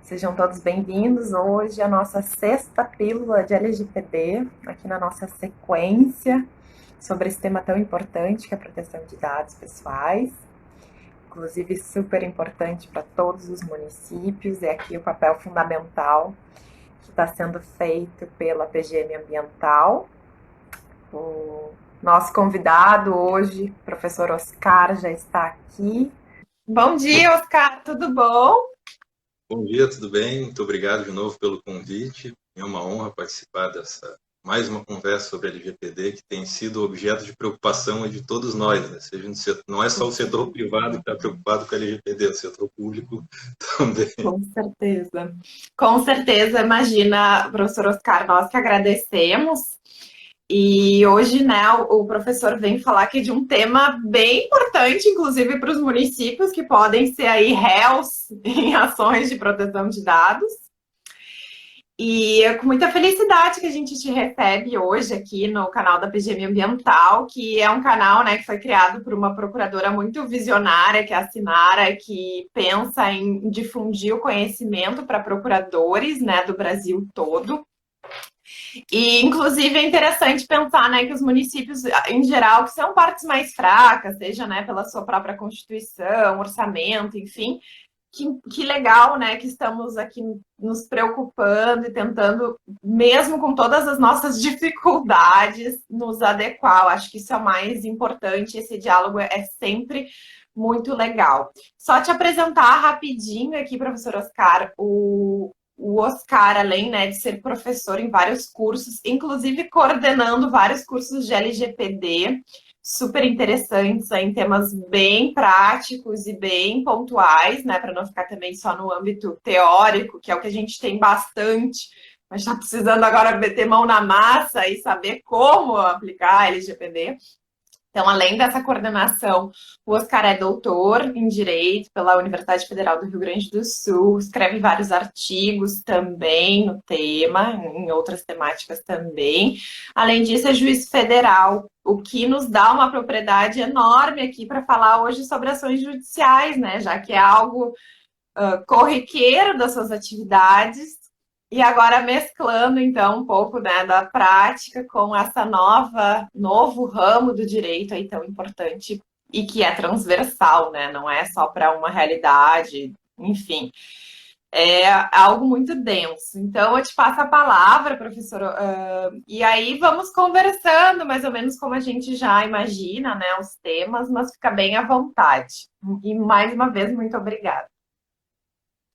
Sejam todos bem-vindos. Hoje a nossa sexta pílula de LGPD, aqui na nossa sequência sobre esse tema tão importante que é a proteção de dados pessoais. Inclusive super importante para todos os municípios, e aqui o papel fundamental que está sendo feito pela PGM Ambiental. O nosso convidado hoje, professor Oscar, já está aqui. Bom dia, Oscar, tudo bom? Bom dia, tudo bem? Muito obrigado de novo pelo convite. É uma honra participar dessa mais uma conversa sobre LGPD, que tem sido objeto de preocupação de todos nós, né? Seja no setor, não é só o setor privado que está preocupado com a LGPD, o setor público também. Com certeza. Com certeza, imagina, professor Oscar, nós que agradecemos. E hoje, né, o professor vem falar aqui de um tema bem importante, inclusive para os municípios que podem ser aí réus em ações de proteção de dados. E é com muita felicidade que a gente te recebe hoje aqui no canal da PGM Ambiental, que é um canal, né, que foi criado por uma procuradora muito visionária, que é a Sinara, que pensa em difundir o conhecimento para procuradores, né, do Brasil todo. E, inclusive, é interessante pensar, né, que os municípios, em geral, que são partes mais fracas, seja, né, pela sua própria constituição, orçamento, enfim, que legal, né, que estamos aqui nos preocupando e tentando, mesmo com todas as nossas dificuldades, nos adequar. Eu acho que isso é o mais importante, esse diálogo é sempre muito legal. Só te apresentar rapidinho aqui, professor Oscar, o Oscar, além, né, de ser professor em vários cursos, inclusive coordenando vários cursos de LGPD, super interessantes, em temas bem práticos e bem pontuais, né, para não ficar também só no âmbito teórico, que é o que a gente tem bastante, mas está precisando agora meter mão na massa e saber como aplicar a LGPD. Então, além dessa coordenação, o Oscar é doutor em Direito pela Universidade Federal do Rio Grande do Sul, escreve vários artigos também no tema, em outras temáticas também. Além disso, é juiz federal, o que nos dá uma propriedade enorme aqui para falar hoje sobre ações judiciais, né? Já que é algo corriqueiro das suas atividades. E agora mesclando, então, um pouco, né, da prática com essa novo ramo do direito aí tão importante e que é transversal, né? Não é só para uma realidade, enfim. É algo muito denso. Então, eu te passo a palavra, professor, e aí vamos conversando, mais ou menos como a gente já imagina, né, os temas, mas fica bem à vontade. E, mais uma vez, muito obrigada.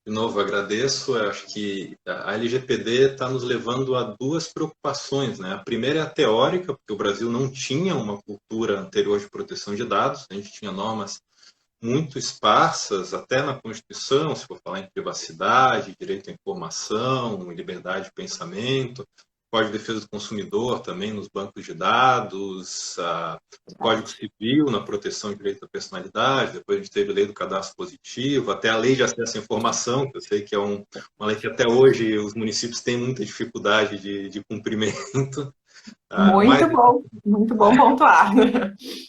De novo, agradeço. Eu acho que a LGPD está nos levando a duas preocupações, né? A primeira é a teórica, porque o Brasil não tinha uma cultura anterior de proteção de dados, a gente tinha normas muito esparsas, até na Constituição, se for falar em privacidade, direito à informação, liberdade de pensamento, Código de Defesa do Consumidor também nos bancos de dados, o Código Civil na proteção de direito à personalidade, depois a gente teve a Lei do Cadastro Positivo, até a Lei de Acesso à Informação, que eu sei que é uma lei que até hoje os municípios têm muita dificuldade de cumprimento. Mais Muito bom pontuar.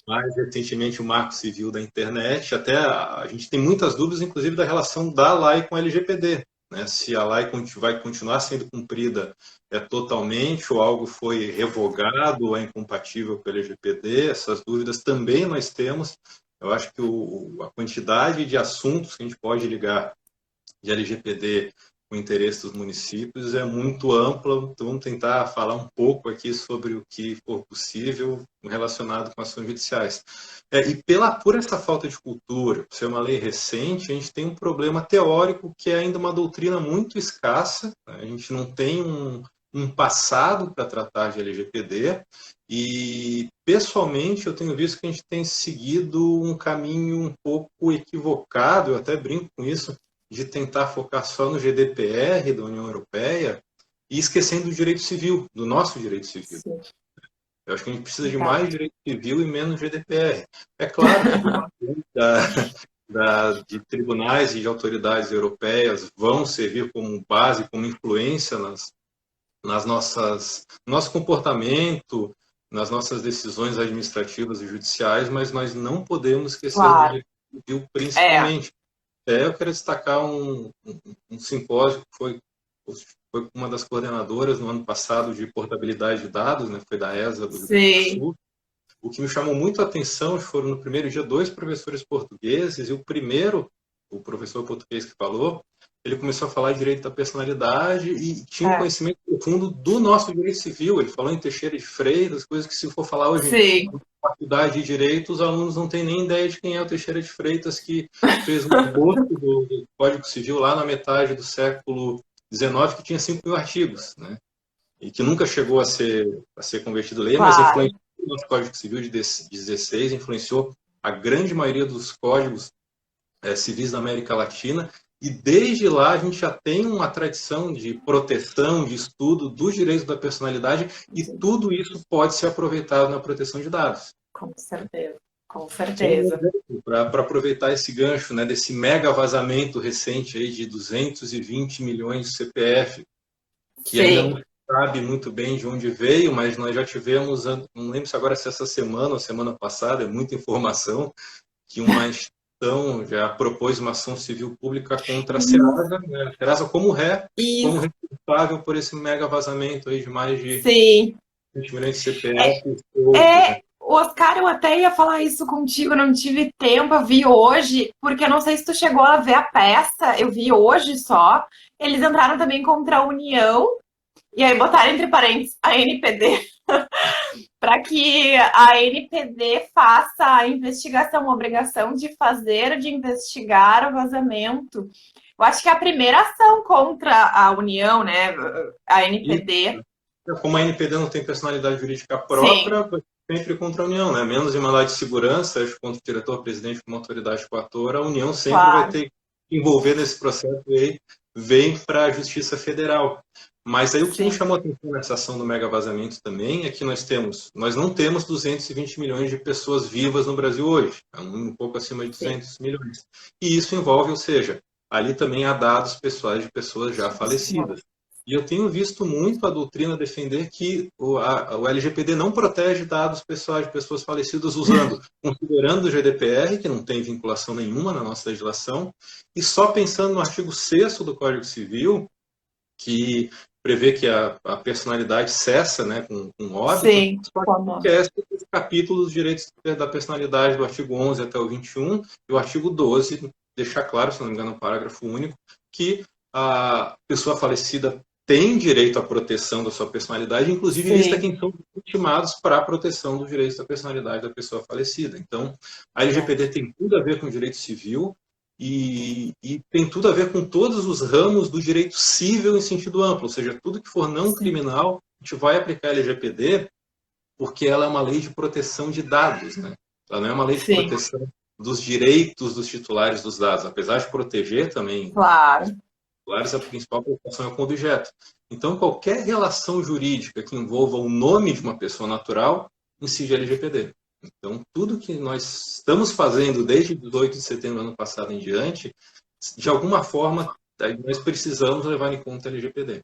mais recentemente o Marco Civil da Internet, até a gente tem muitas dúvidas, inclusive, da relação da lei com a LGPD, né? Se a lei vai continuar sendo cumprida totalmente, ou algo foi revogado, ou é incompatível com a LGPD, essas dúvidas também nós temos. Eu acho que a quantidade de assuntos que a gente pode ligar de LGPD o interesse dos municípios é muito ampla, então vamos tentar falar um pouco aqui sobre o que for possível relacionado com ações judiciais. E por essa falta de cultura, por ser uma lei recente, a gente tem um problema teórico que é ainda uma doutrina muito escassa, né? A gente não tem um passado para tratar de LGPD, e pessoalmente eu tenho visto que a gente tem seguido um caminho um pouco equivocado, eu até brinco com isso, de tentar focar só no GDPR da União Europeia e esquecendo do direito civil, do nosso direito civil. Sim. Eu acho que a gente precisa de mais direito civil e menos GDPR. É claro que de tribunais e de autoridades europeias vão servir como base, como influência nas nossas, no nosso comportamento, nas nossas decisões administrativas e judiciais, mas nós não podemos esquecer do Claro. direito civil É, principalmente. Eu quero destacar um simpósio que foi uma das coordenadoras no ano passado de portabilidade de dados, né? Foi da ESA do Rio Grande do Sim, Sul. O que me chamou muito a atenção foram, no primeiro dia, 2 professores portugueses, e o professor português que falou, ele começou a falar de direito da personalidade e tinha um conhecimento profundo do nosso direito civil. Ele falou em Teixeira de Freitas, coisas que, se for falar hoje sim, na faculdade de Direito, os alunos não têm nem ideia de quem é o Teixeira de Freitas, que fez um esboço do Código Civil lá na metade do século XIX, que tinha 5.000 artigos, né? E que nunca chegou a ser convertido em lei, mas claro. influenciou o nosso Código Civil de 16, influenciou a grande maioria dos códigos civis da América Latina, e desde lá a gente já tem uma tradição de proteção, de estudo dos direitos da personalidade, e tudo isso pode ser aproveitado na proteção de dados. Com certeza, com Só um certeza. exemplo, para aproveitar esse gancho, né, desse mega vazamento recente aí de 220 milhões de CPF, que ainda Sim, não sabe muito bem de onde veio, mas nós já tivemos, não lembro se agora se essa semana ou semana passada, é muita informação, que uma instituição já propôs uma ação civil pública contra a Serasa, né? A Serasa como isso, responsável por esse mega vazamento aí de mais de sim. 20 milhões de É, CPF e outros, né? Oscar, eu até ia falar isso contigo, não tive tempo, eu vi hoje, porque eu não sei se tu chegou a ver a peça, eu vi hoje só. Eles entraram também contra a União, e aí botaram entre parênteses a NPD, para que a NPD faça a investigação, a obrigação de fazer, de investigar o vazamento. Eu acho que é a primeira ação contra a União, né? A E NPD. como a NPD não tem personalidade jurídica Sim, própria, sempre contra a União, né? Menos em mandado de segurança, seja contra o diretor-presidente como autoridade coatora, a União sempre vai claro. ter que envolver nesse processo e aí vem para a Justiça Federal. Mas aí o que me Sim, chamou a atenção nessa ação do mega vazamento também é que nós não temos 220 milhões de pessoas vivas no Brasil hoje, é um pouco acima de sim. 200 milhões. E isso envolve, ou seja, ali também há dados pessoais de pessoas já falecidas. E eu tenho visto muito a doutrina defender que o LGPD não protege dados pessoais de pessoas falecidas considerando o GDPR, que não tem vinculação nenhuma na nossa legislação, e só pensando no artigo 6º do Código Civil, que prevê que a personalidade cessa, né, com óbito, Sim, só que como esquece os capítulos dos direitos da personalidade do artigo 11 até o 21, e o artigo 12 deixa claro, se não me engano, no parágrafo único, que a pessoa falecida tem direito à proteção da sua personalidade, inclusive lista sim. quem são legitimados para a proteção dos direitos da personalidade da pessoa falecida. Então, a LGPD Verdade. tem tudo a ver com o direito civil, e tem tudo a ver com todos os ramos do direito civil em sentido amplo, ou seja, tudo que for não Sim, criminal, a gente vai aplicar a LGPD porque ela é uma lei de proteção de dados, né? Ela não é uma lei de sim, proteção dos direitos dos titulares dos dados, apesar de proteger também os claro. titulares, a principal preocupação é com o objeto. Então, qualquer relação jurídica que envolva o nome de uma pessoa natural incide a LGPD. Então, tudo que nós estamos fazendo desde 18 de setembro do ano passado em diante, de alguma forma, nós precisamos levar em conta a LGPD.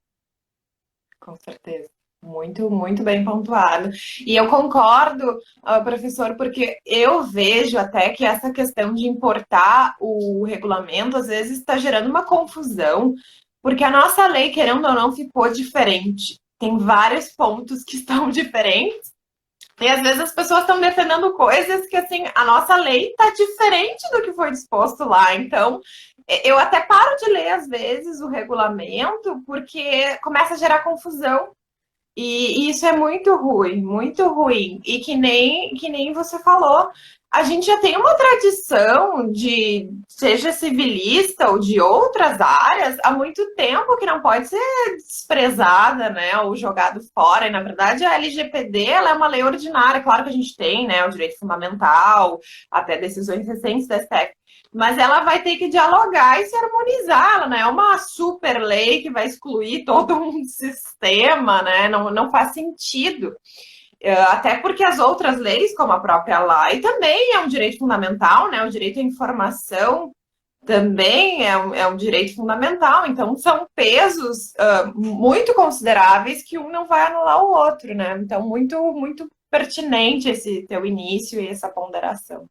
Com certeza. Muito, muito bem pontuado. E eu concordo, professor, porque eu vejo até que essa questão de importar o regulamento às vezes está gerando uma confusão, porque a nossa lei, querendo ou não, ficou diferente. Tem vários pontos que estão diferentes. E às vezes as pessoas estão defendendo coisas que, assim, a nossa lei está diferente do que foi disposto lá. Então, eu até paro de ler, às vezes, o regulamento, porque começa a gerar confusão. E isso é muito ruim, muito ruim. E que nem você falou, a gente já tem uma tradição de, seja civilista ou de outras áreas, há muito tempo que não pode ser desprezada, né, ou jogado fora. E, na verdade, a LGPD, ela é uma lei ordinária. Claro que a gente tem, né, o direito fundamental, até decisões recentes da STF, mas ela vai ter que dialogar e se harmonizar. Ela não é uma super lei que vai excluir todo um sistema, né? Não, não faz sentido. Até porque as outras leis, como a própria lei, também é um direito fundamental, né? O direito à informação também é um direito fundamental. Então, são pesos muito consideráveis que um não vai anular o outro, né? Então, muito, muito pertinente esse teu início e essa ponderação.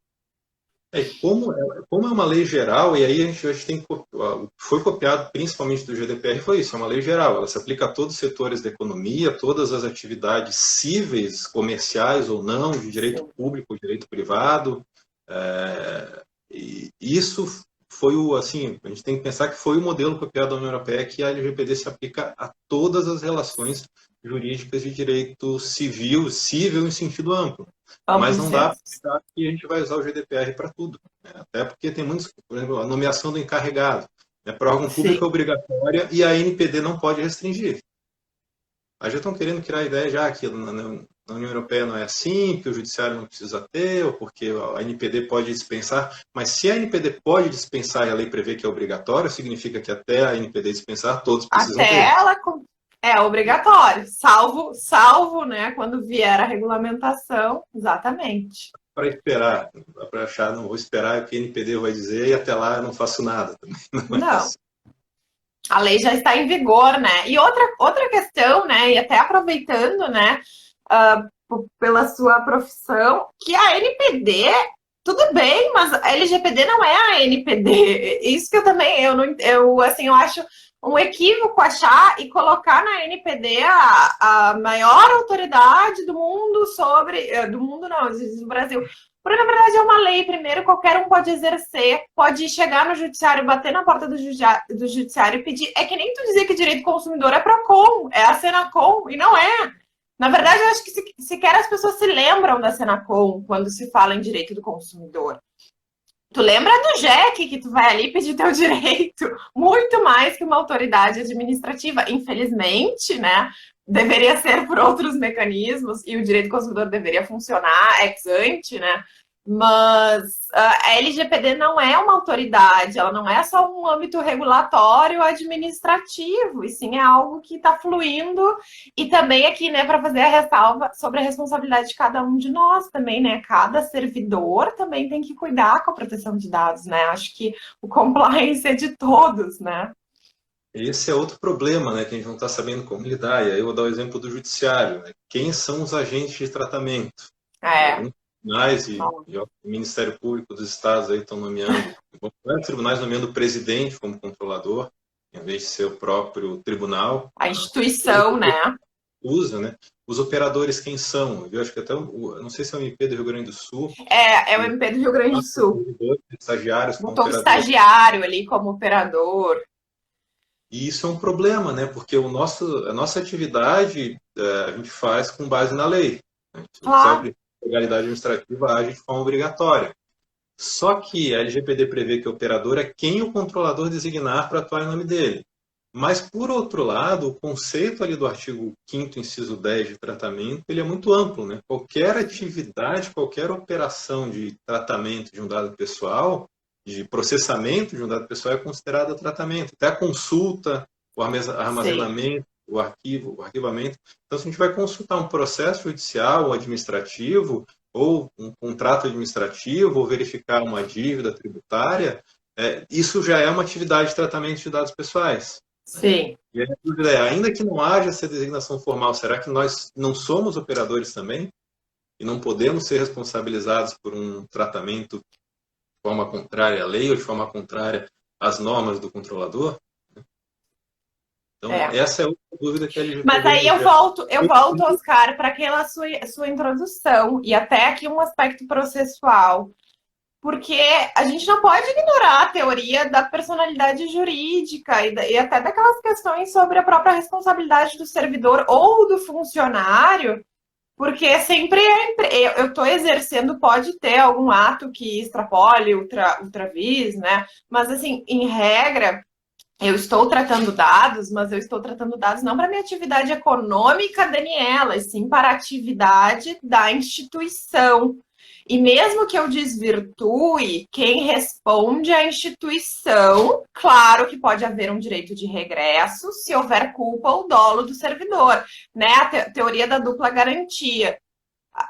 Como é uma lei geral, e aí a gente tem o que foi copiado principalmente do GDPR foi isso, é uma lei geral, ela se aplica a todos os setores da economia, todas as atividades cíveis, comerciais ou não, de direito público ou direito privado, e isso foi assim, a gente tem que pensar que foi o modelo copiado da União Europeia, que a LGPD se aplica a todas as relações jurídicas de direito civil em sentido amplo. Mas não dá para pensar que a gente vai usar o GDPR para tudo. Né? Até porque tem muitos, por exemplo, a nomeação do encarregado. Né? Para órgão público é obrigatória e a NPD não pode restringir. Aí já estão querendo criar a ideia já que na União Europeia não é assim, que o judiciário não precisa ter, ou porque a NPD pode dispensar. Mas se a NPD pode dispensar e a lei prevê que é obrigatório, significa que até a NPD dispensar, todos precisam ter. Ela é obrigatório, salvo, né, quando vier a regulamentação, exatamente. Para esperar, para achar, não vou esperar o que a NPD vai dizer e até lá eu não faço nada. Não. A lei já está em vigor, né? E outra questão, né, e até aproveitando, né, pela sua profissão, que a NPD, tudo bem, mas a LGPD não é a NPD. Isso que eu acho um equívoco achar e colocar na NPD a maior autoridade do mundo do Brasil. Porque, na verdade, é uma lei, primeiro, qualquer um pode exercer, pode chegar no judiciário, bater na porta do judiciário e pedir. É que nem tu dizer que direito do consumidor é PROCON, é a Senacom, e não é. Na verdade, eu acho que sequer as pessoas se lembram da Senacom quando se fala em direito do consumidor. Tu lembra do JEC, que tu vai ali pedir teu direito, muito mais que uma autoridade administrativa. Infelizmente, né, deveria ser por outros mecanismos, e o direito do consumidor deveria funcionar ex ante, né? Mas a LGPD não é uma autoridade, ela não é só um âmbito regulatório administrativo, e sim é algo que está fluindo, e também aqui, né, para fazer a ressalva sobre a responsabilidade de cada um de nós também, né? Cada servidor também tem que cuidar com a proteção de dados, né? Acho que o compliance é de todos, né? Esse é outro problema, né, que a gente não está sabendo como lidar. E aí eu vou dar o exemplo do judiciário. Né? Quem são os agentes de tratamento? Alguns tribunais e o Ministério Público dos Estados aí estão nomeando, vários tribunais nomeando o presidente como controlador, em vez de ser o próprio tribunal. A instituição, né? Usa, né? Os operadores quem são? Eu acho que até, não sei se é o MP do Rio Grande do Sul. É o MP do Rio Grande do Sul. Estagiários botou um estagiário ali como operador. E isso é um problema, né? Porque a nossa atividade a gente faz com base na lei. A gente sabe que a legalidade administrativa age de forma obrigatória. Só que a LGPD prevê que o operador é quem o controlador designar para atuar em nome dele. Mas, por outro lado, o conceito ali do artigo 5º, inciso 10 de tratamento, ele é muito amplo, né? Qualquer atividade, qualquer operação de tratamento de um dado pessoal, de processamento de um dado pessoal é considerada tratamento. Até a consulta, o armazenamento, o arquivamento. Então, se a gente vai consultar um processo judicial ou administrativo, ou um contrato administrativo, ou verificar uma dívida tributária, isso já é uma atividade de tratamento de dados pessoais. Sim. E a dúvida é, ainda que não haja essa designação formal, será que nós não somos operadores também? E não podemos ser responsabilizados por um tratamento de forma contrária à lei ou de forma contrária às normas do controlador? Então, essa é outra dúvida que a LGPD... Mas aí eu volto, Oscar, para aquela sua introdução, e até aqui um aspecto processual. Porque a gente não pode ignorar a teoria da personalidade jurídica e até daquelas questões sobre a própria responsabilidade do servidor ou do funcionário, porque sempre eu estou exercendo, pode ter algum ato que extrapole, ultravis, né? Mas, assim, em regra, eu estou tratando dados, mas eu estou tratando dados não para minha atividade econômica, Daniela, e sim para a atividade da instituição. E mesmo que eu desvirtue, quem responde à instituição, claro que pode haver um direito de regresso se houver culpa ou dolo do servidor, né? A teoria da dupla garantia.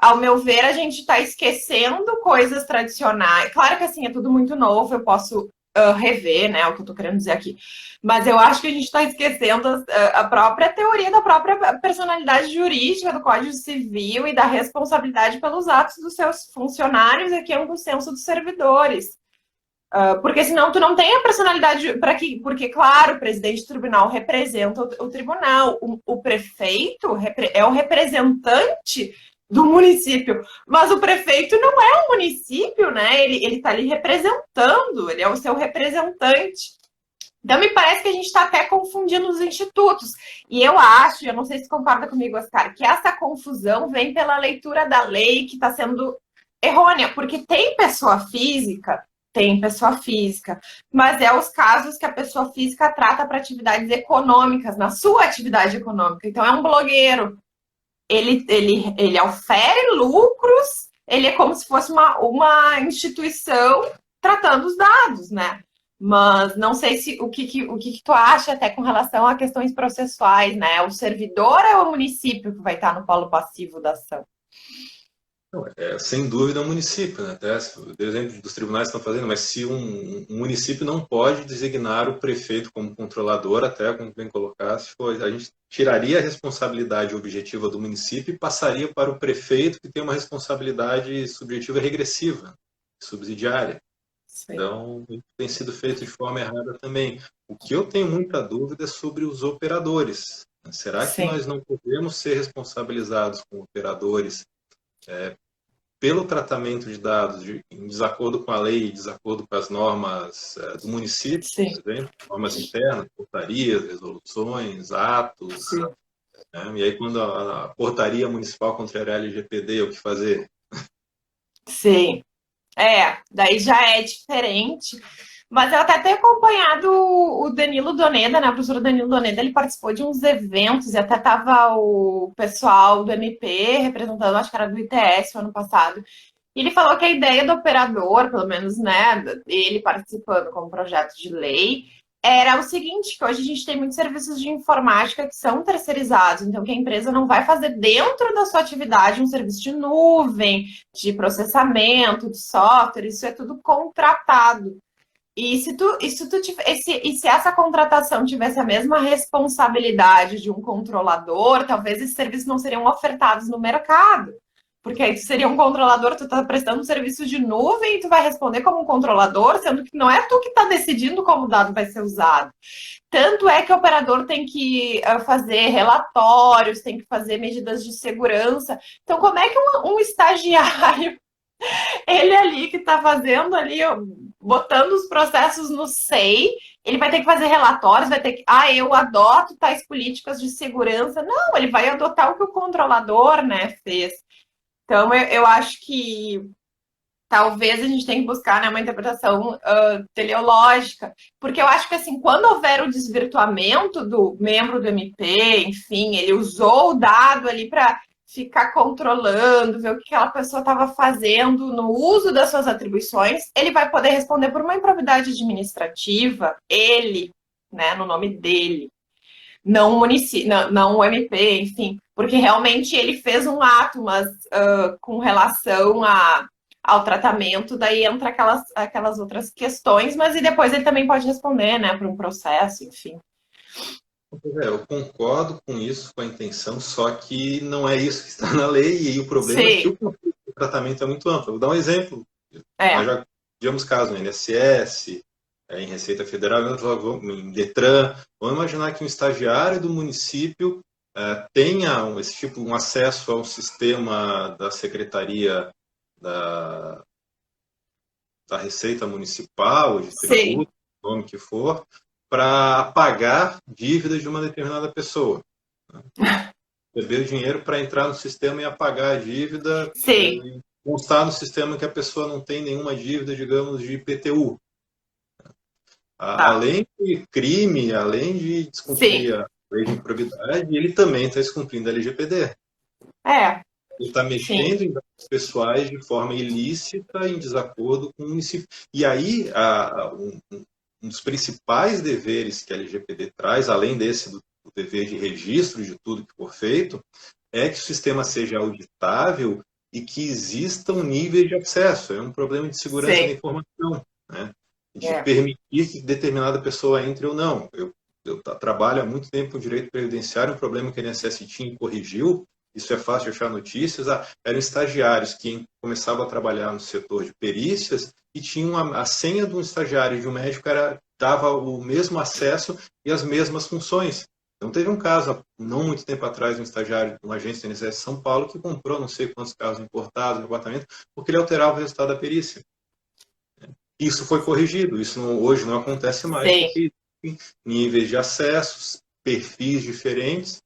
Ao meu ver, a gente está esquecendo coisas tradicionais. Claro que assim, é tudo muito novo, eu posso rever, né, o que eu estou querendo dizer aqui. Mas eu acho que a gente está esquecendo a própria teoria da própria personalidade jurídica do Código Civil e da responsabilidade pelos atos dos seus funcionários e que é um senso dos servidores. Porque senão tu não tem a personalidade para que, porque claro, o presidente do tribunal representa o tribunal, o prefeito é o representante do município, mas o prefeito não é um município, né? Ele está ali representando, ele é o seu representante. Então me parece que a gente está até confundindo os institutos. E eu acho, eu não sei se concorda comigo, Oscar, que essa confusão vem pela leitura da lei que está sendo errônea, porque tem pessoa física, mas é os casos que a pessoa física trata para atividades econômicas, na sua atividade econômica. Então, é um blogueiro. Ele ofere lucros, ele é como se fosse uma instituição tratando os dados, né? Mas não sei se o que tu acha até com relação a questões processuais, né? O servidor é o município que vai estar no polo passivo da ação. Sem dúvida, é um município, né? Até o exemplo dos tribunais estão fazendo, mas se um município não pode designar o prefeito como controlador, até como bem colocasse, a gente tiraria a responsabilidade objetiva do município e passaria para o prefeito, que tem uma responsabilidade subjetiva regressiva, subsidiária. Sim. Então, tem sido feito de forma errada também. O que eu tenho muita dúvida é sobre os operadores. Será que nós não podemos ser responsabilizados como operadores pelo tratamento de dados em desacordo com a lei, em desacordo com as normas do município, por exemplo, normas internas, portarias, resoluções, atos, né? E aí quando a portaria municipal contrariar a LGPD, o que fazer? Sim, daí já é diferente. Mas eu até tenho acompanhado o Danilo Doneda, né? O professor Danilo Doneda, ele participou de uns eventos e até estava o pessoal do MP representando, acho que era do ITS no ano passado. E ele falou que a ideia do operador, pelo menos, né, ele participando como projeto de lei, era o seguinte, que hoje a gente tem muitos serviços de informática que são terceirizados, então que a empresa não vai fazer dentro da sua atividade um serviço de nuvem, de processamento, de software, isso é tudo contratado. E se essa contratação tivesse a mesma responsabilidade de um controlador, talvez esses serviços não seriam ofertados no mercado. Porque aí tu seria um controlador, tu está prestando um serviço de nuvem e tu vai responder como um controlador, sendo que não é tu que está decidindo como o dado vai ser usado. Tanto é que o operador tem que fazer relatórios, tem que fazer medidas de segurança. Então, como é que um estagiário ele ali que está fazendo ali, botando os processos no SEI, ele vai ter que fazer relatórios, vai ter que, eu adoto tais políticas de segurança. Não, ele vai adotar o que o controlador, né, fez. Então, eu acho que talvez a gente tenha que buscar, né, uma interpretação teleológica, porque eu acho que, assim, quando houver o desvirtuamento do membro do MP, enfim, ele usou o dado ali para ficar controlando, ver o que aquela pessoa estava fazendo no uso das suas atribuições, ele vai poder responder por uma improbidade administrativa, ele, né, no nome dele, não o município, não o MP, enfim, porque realmente ele fez um ato, mas com relação ao tratamento, daí entra aquelas outras questões, mas e depois ele também pode responder, né, para um processo, enfim. Eu concordo com isso, com a intenção, só que não é isso que está na lei, e o problema é que o tratamento é muito amplo. Vou dar um exemplo. Nós já tivemos casos no INSS, em Receita Federal, em Detran. Vamos imaginar que um estagiário do município tenha um acesso ao sistema da Secretaria da Receita Municipal, de tributo, o nome que for, para pagar dívidas de uma determinada pessoa. Receber o dinheiro para entrar no sistema e apagar a dívida. E constar no sistema que a pessoa não tem nenhuma dívida, digamos, de IPTU. Além de crime, além de descumprir a lei de improbidade, ele também está descumprindo a LGPD. Ele está mexendo em dados pessoais de forma ilícita, em desacordo com o município. E aí, um dos principais deveres que a LGPD traz, além desse do dever de registro de tudo que for feito, é que o sistema seja auditável e que exista um nível de acesso. É um problema de segurança da informação, né? de permitir que determinada pessoa entre ou não. Eu trabalho há muito tempo com direito previdenciário, um problema que a INSS tinha e corrigiu, isso é fácil de achar notícias, eram estagiários que começavam a trabalhar no setor de perícias e tinham a senha de um estagiário e de um médico dava o mesmo acesso e as mesmas funções. Então, teve um caso, não muito tempo atrás, um estagiário de uma agência da INSS de São Paulo que comprou não sei quantos carros importados no apartamento porque ele alterava o resultado da perícia. Isso foi corrigido, isso hoje não acontece mais, Sim. porque níveis de acessos, perfis diferentes.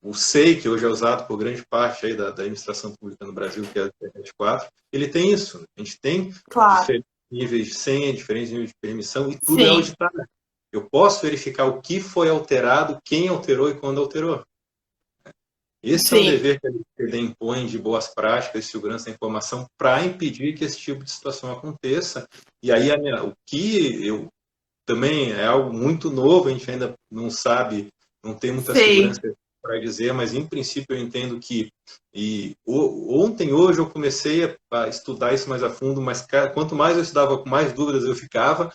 O SEI, que hoje é usado por grande parte aí da administração pública no Brasil, que é a 24, ele tem isso. A gente tem diferentes níveis de senha, diferentes níveis de permissão, e tudo é auditado. Eu posso verificar o que foi alterado, quem alterou e quando alterou. Esse é um dever que a LGPD impõe de boas práticas de segurança da informação para impedir que esse tipo de situação aconteça. E aí, o que eu também é algo muito novo, a gente ainda não sabe, não tem muita segurança para dizer, mas em princípio eu entendo que, hoje eu comecei a estudar isso mais a fundo, mas quanto mais eu estudava, com mais dúvidas eu ficava.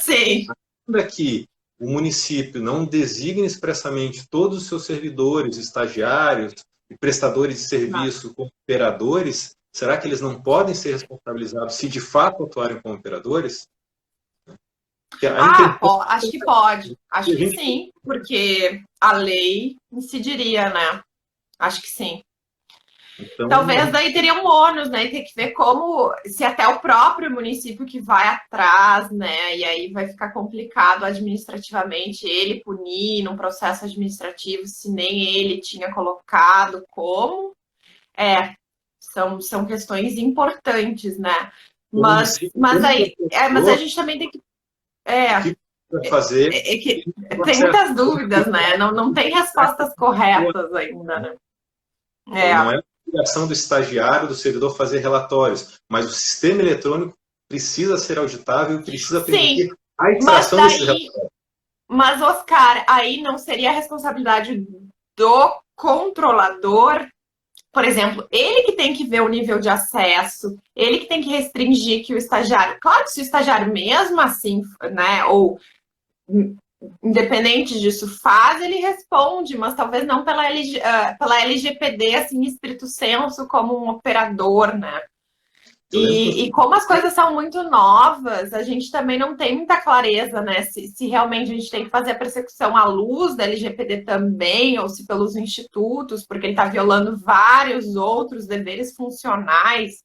Sim. Ainda que o município não designe expressamente todos os seus servidores, estagiários e prestadores de serviço como operadores, será que eles não podem ser responsabilizados se de fato atuarem como operadores? Acho que pode. Acho que sim, porque a lei incidiria, né? Acho que sim. Então, talvez daí teria um ônus, né? Tem que ver como, se até o próprio município que vai atrás, né? E aí vai ficar complicado administrativamente ele punir num processo administrativo se nem ele tinha colocado como. São questões importantes, né? Mas a gente também tem que fazer. Tem muitas dúvidas, né? Não tem respostas corretas ainda, né? Não é a obrigação do estagiário, do servidor fazer relatórios, mas o sistema eletrônico precisa ser auditável e precisa permitir a extração desses relatórios. Mas, Oscar, aí não seria a responsabilidade do controlador? Por exemplo, ele que tem que ver o nível de acesso, ele que tem que restringir que o estagiário... Claro que se o estagiário mesmo assim, né, ou independente disso faz, ele responde, mas talvez não pela LGPD, assim, estrito sensu, como um operador, né? E como as coisas são muito novas, a gente também não tem muita clareza, né? Se realmente a gente tem que fazer a persecução à luz da LGPD também, ou se pelos institutos, porque ele está violando vários outros deveres funcionais.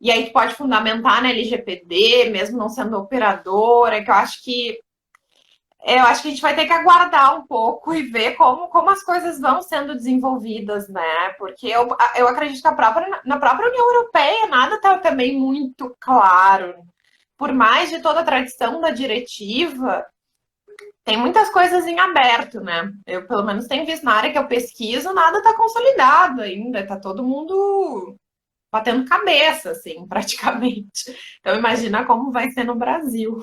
E aí tu pode fundamentar na LGPD, mesmo não sendo operadora, que eu acho que a gente vai ter que aguardar um pouco e ver como as coisas vão sendo desenvolvidas, né? Porque eu acredito que na própria União Europeia nada está também muito claro. Por mais de toda a tradição da diretiva, tem muitas coisas em aberto, né? Eu, pelo menos, tenho visto na área que eu pesquiso, nada está consolidado ainda. Está todo mundo batendo cabeça, assim, praticamente. Então, imagina como vai ser no Brasil.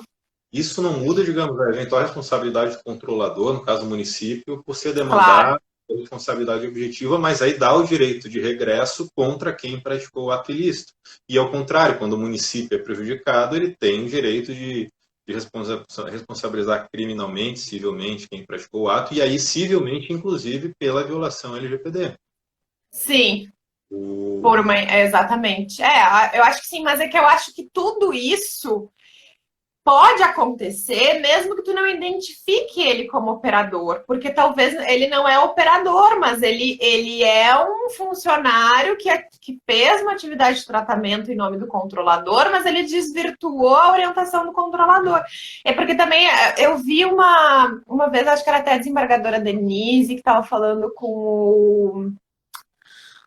Isso não muda, digamos, a eventual responsabilidade do controlador, no caso do município, por ser demandar a responsabilidade objetiva, mas aí dá o direito de regresso contra quem praticou o ato ilícito. E ao contrário, quando o município é prejudicado, ele tem o direito de responsabilizar criminalmente, civilmente, quem praticou o ato, e aí civilmente, inclusive, pela violação LGPD. Sim. Exatamente. Eu acho que sim, mas é que eu acho que tudo isso pode acontecer mesmo que tu não identifique ele como operador, porque talvez ele não é operador, mas ele é um funcionário que fez uma atividade de tratamento em nome do controlador, mas ele desvirtuou a orientação do controlador. É porque também eu vi uma vez, acho que era até a desembargadora Denise, que estava falando com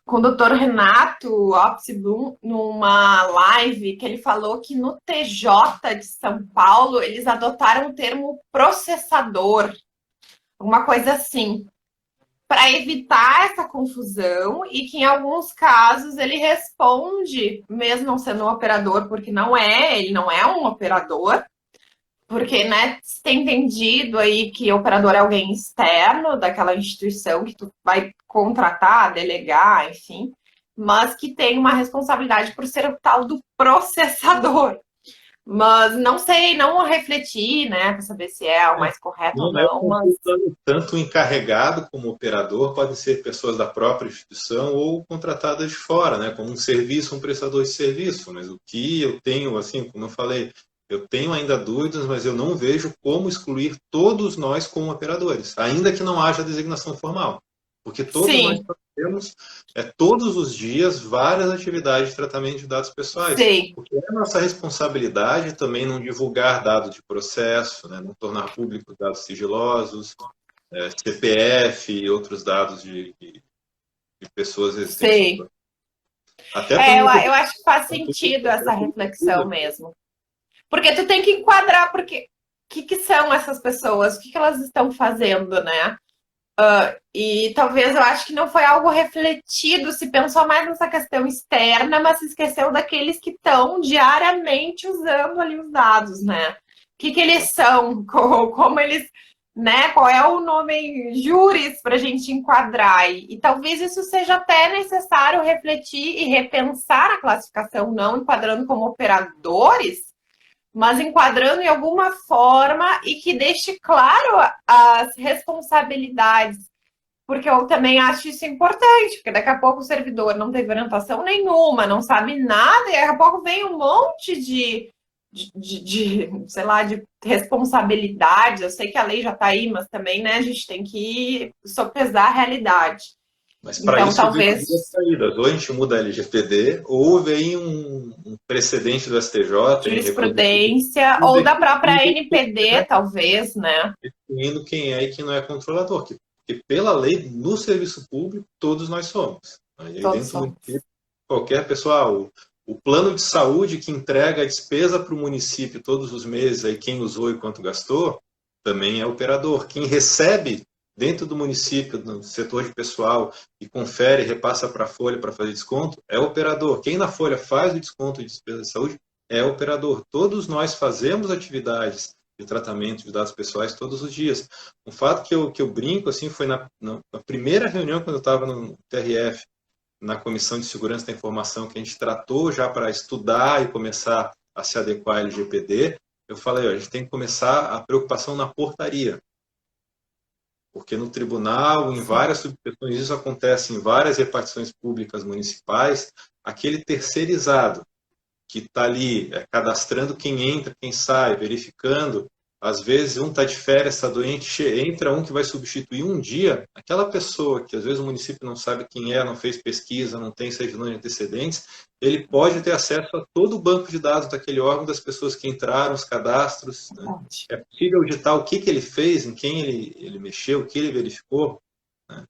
o doutor Renato Opsblum numa live, que ele falou que no TJ de São Paulo eles adotaram o termo processador, uma coisa assim, para evitar essa confusão e que em alguns casos ele responde, mesmo não sendo um operador, porque ele não é um operador, porque, né, se tem entendido aí que o operador é alguém externo daquela instituição que tu vai contratar, delegar, enfim, mas que tem uma responsabilidade por ser o tal do processador. Mas não sei, não refleti, né, para saber se é o mais correto ou Não é não, mas tanto o encarregado como o operador, podem ser pessoas da própria instituição ou contratadas de fora, né, como um serviço, um prestador de serviço. Mas o que eu tenho, assim, como eu falei, eu tenho ainda dúvidas, mas eu não vejo como excluir todos nós como operadores, ainda que não haja designação formal. Porque todos nós sim, temos, todos os dias, várias atividades de tratamento de dados pessoais. sim, Porque é nossa responsabilidade também não divulgar dados de processo, né, não tornar públicos dados sigilosos, CPF e outros dados de pessoas existentes no sim. processo. Até para É, não ter eu acho que faz sentido essa reflexão mesmo. Porque tu tem que enquadrar, porque que são essas pessoas, que elas estão fazendo, né? E talvez eu acho que não foi algo refletido, se pensou mais nessa questão externa, mas se esqueceu daqueles que estão diariamente usando ali os dados, né? O que eles são, como eles, né? Qual é o nome juris para a gente enquadrar? E talvez isso seja até necessário refletir e repensar a classificação, não enquadrando como operadores, mas enquadrando em alguma forma e que deixe claro as responsabilidades, porque eu também acho isso importante, porque daqui a pouco o servidor não teve orientação nenhuma, não sabe nada, e daqui a pouco vem um monte sei lá, de responsabilidades. Eu sei que a lei já está aí, mas também, né, a gente tem que sopesar a realidade. Mas para Então, isso vem talvez duas saídas. Ou a gente muda a LGPD, ou vem um precedente do STJ em reprodução jurisprudência, ou da própria NPD, talvez, né? definindo quem é e quem não é controlador. Porque pela lei, no serviço público, todos nós somos. Aí Todos dentro do somos. município, qualquer pessoa, o plano de saúde que entrega a despesa para o município todos os meses, aí quem usou e quanto gastou, também é operador. Quem recebe dentro do município, no setor de pessoal, e confere, repassa para a Folha para fazer desconto, é operador. Quem na Folha faz o desconto de despesa de saúde é operador. Todos nós fazemos atividades de tratamento de dados pessoais todos os dias. Um fato que eu brinco assim foi na primeira reunião quando eu estava no TRF, na Comissão de Segurança da Informação, que a gente tratou já para estudar e começar a se adequar à LGPD, eu falei, ó, a gente tem que começar a preocupação na portaria. Porque no tribunal, em várias subseções, isso acontece em várias repartições públicas municipais, aquele terceirizado que está ali cadastrando quem entra, quem sai, verificando. Às vezes um está de férias, está doente, entra um que vai substituir um dia, aquela pessoa que às vezes o município não sabe quem é, não fez pesquisa, não tem certidão de antecedentes, ele pode ter acesso a todo o banco de dados daquele órgão, das pessoas que entraram, os cadastros. Né? É possível auditar o que ele fez, em quem ele mexeu, o que ele verificou. Né?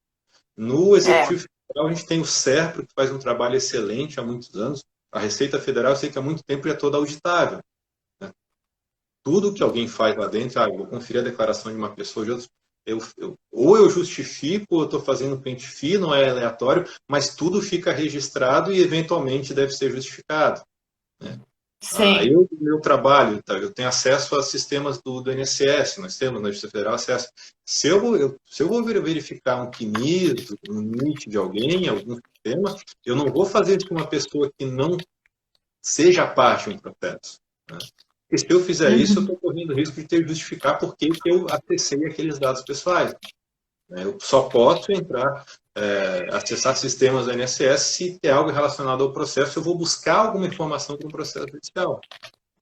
No Executivo Federal, a gente tem o SERPRO, que faz um trabalho excelente há muitos anos. A Receita Federal, eu sei que há muito tempo já é toda auditável. Né? Tudo que alguém faz lá dentro, eu vou conferir a declaração de uma pessoa, de outros, ou eu justifico, ou eu estou fazendo pente fino, não é aleatório, mas tudo fica registrado e eventualmente deve ser justificado. Né? Sim. Meu trabalho, tá, eu tenho acesso a sistemas do INSS, nós temos na Justiça Federal acesso. Se eu vou verificar um CNIS, um NIT de alguém, algum sistema, eu não vou fazer isso com uma pessoa que não seja parte de um processo. Né? Porque se eu fizer isso, eu estou correndo o risco de ter que justificar por que eu acessei aqueles dados pessoais. Né? Eu só posso entrar, acessar sistemas do INSS se tem algo relacionado ao processo, eu vou buscar alguma informação do processo judicial.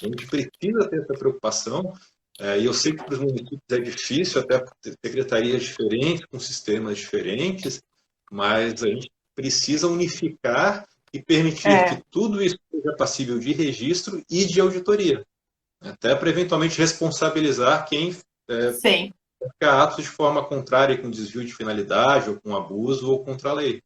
A gente precisa ter essa preocupação, e eu sei que para os municípios é difícil, até por ter secretarias diferentes, com sistemas diferentes, mas a gente precisa unificar e permitir que tudo isso seja passível de registro e de auditoria, até para eventualmente responsabilizar quem Sim. pratica atos de forma contrária, com desvio de finalidade, ou com abuso, ou contra a lei.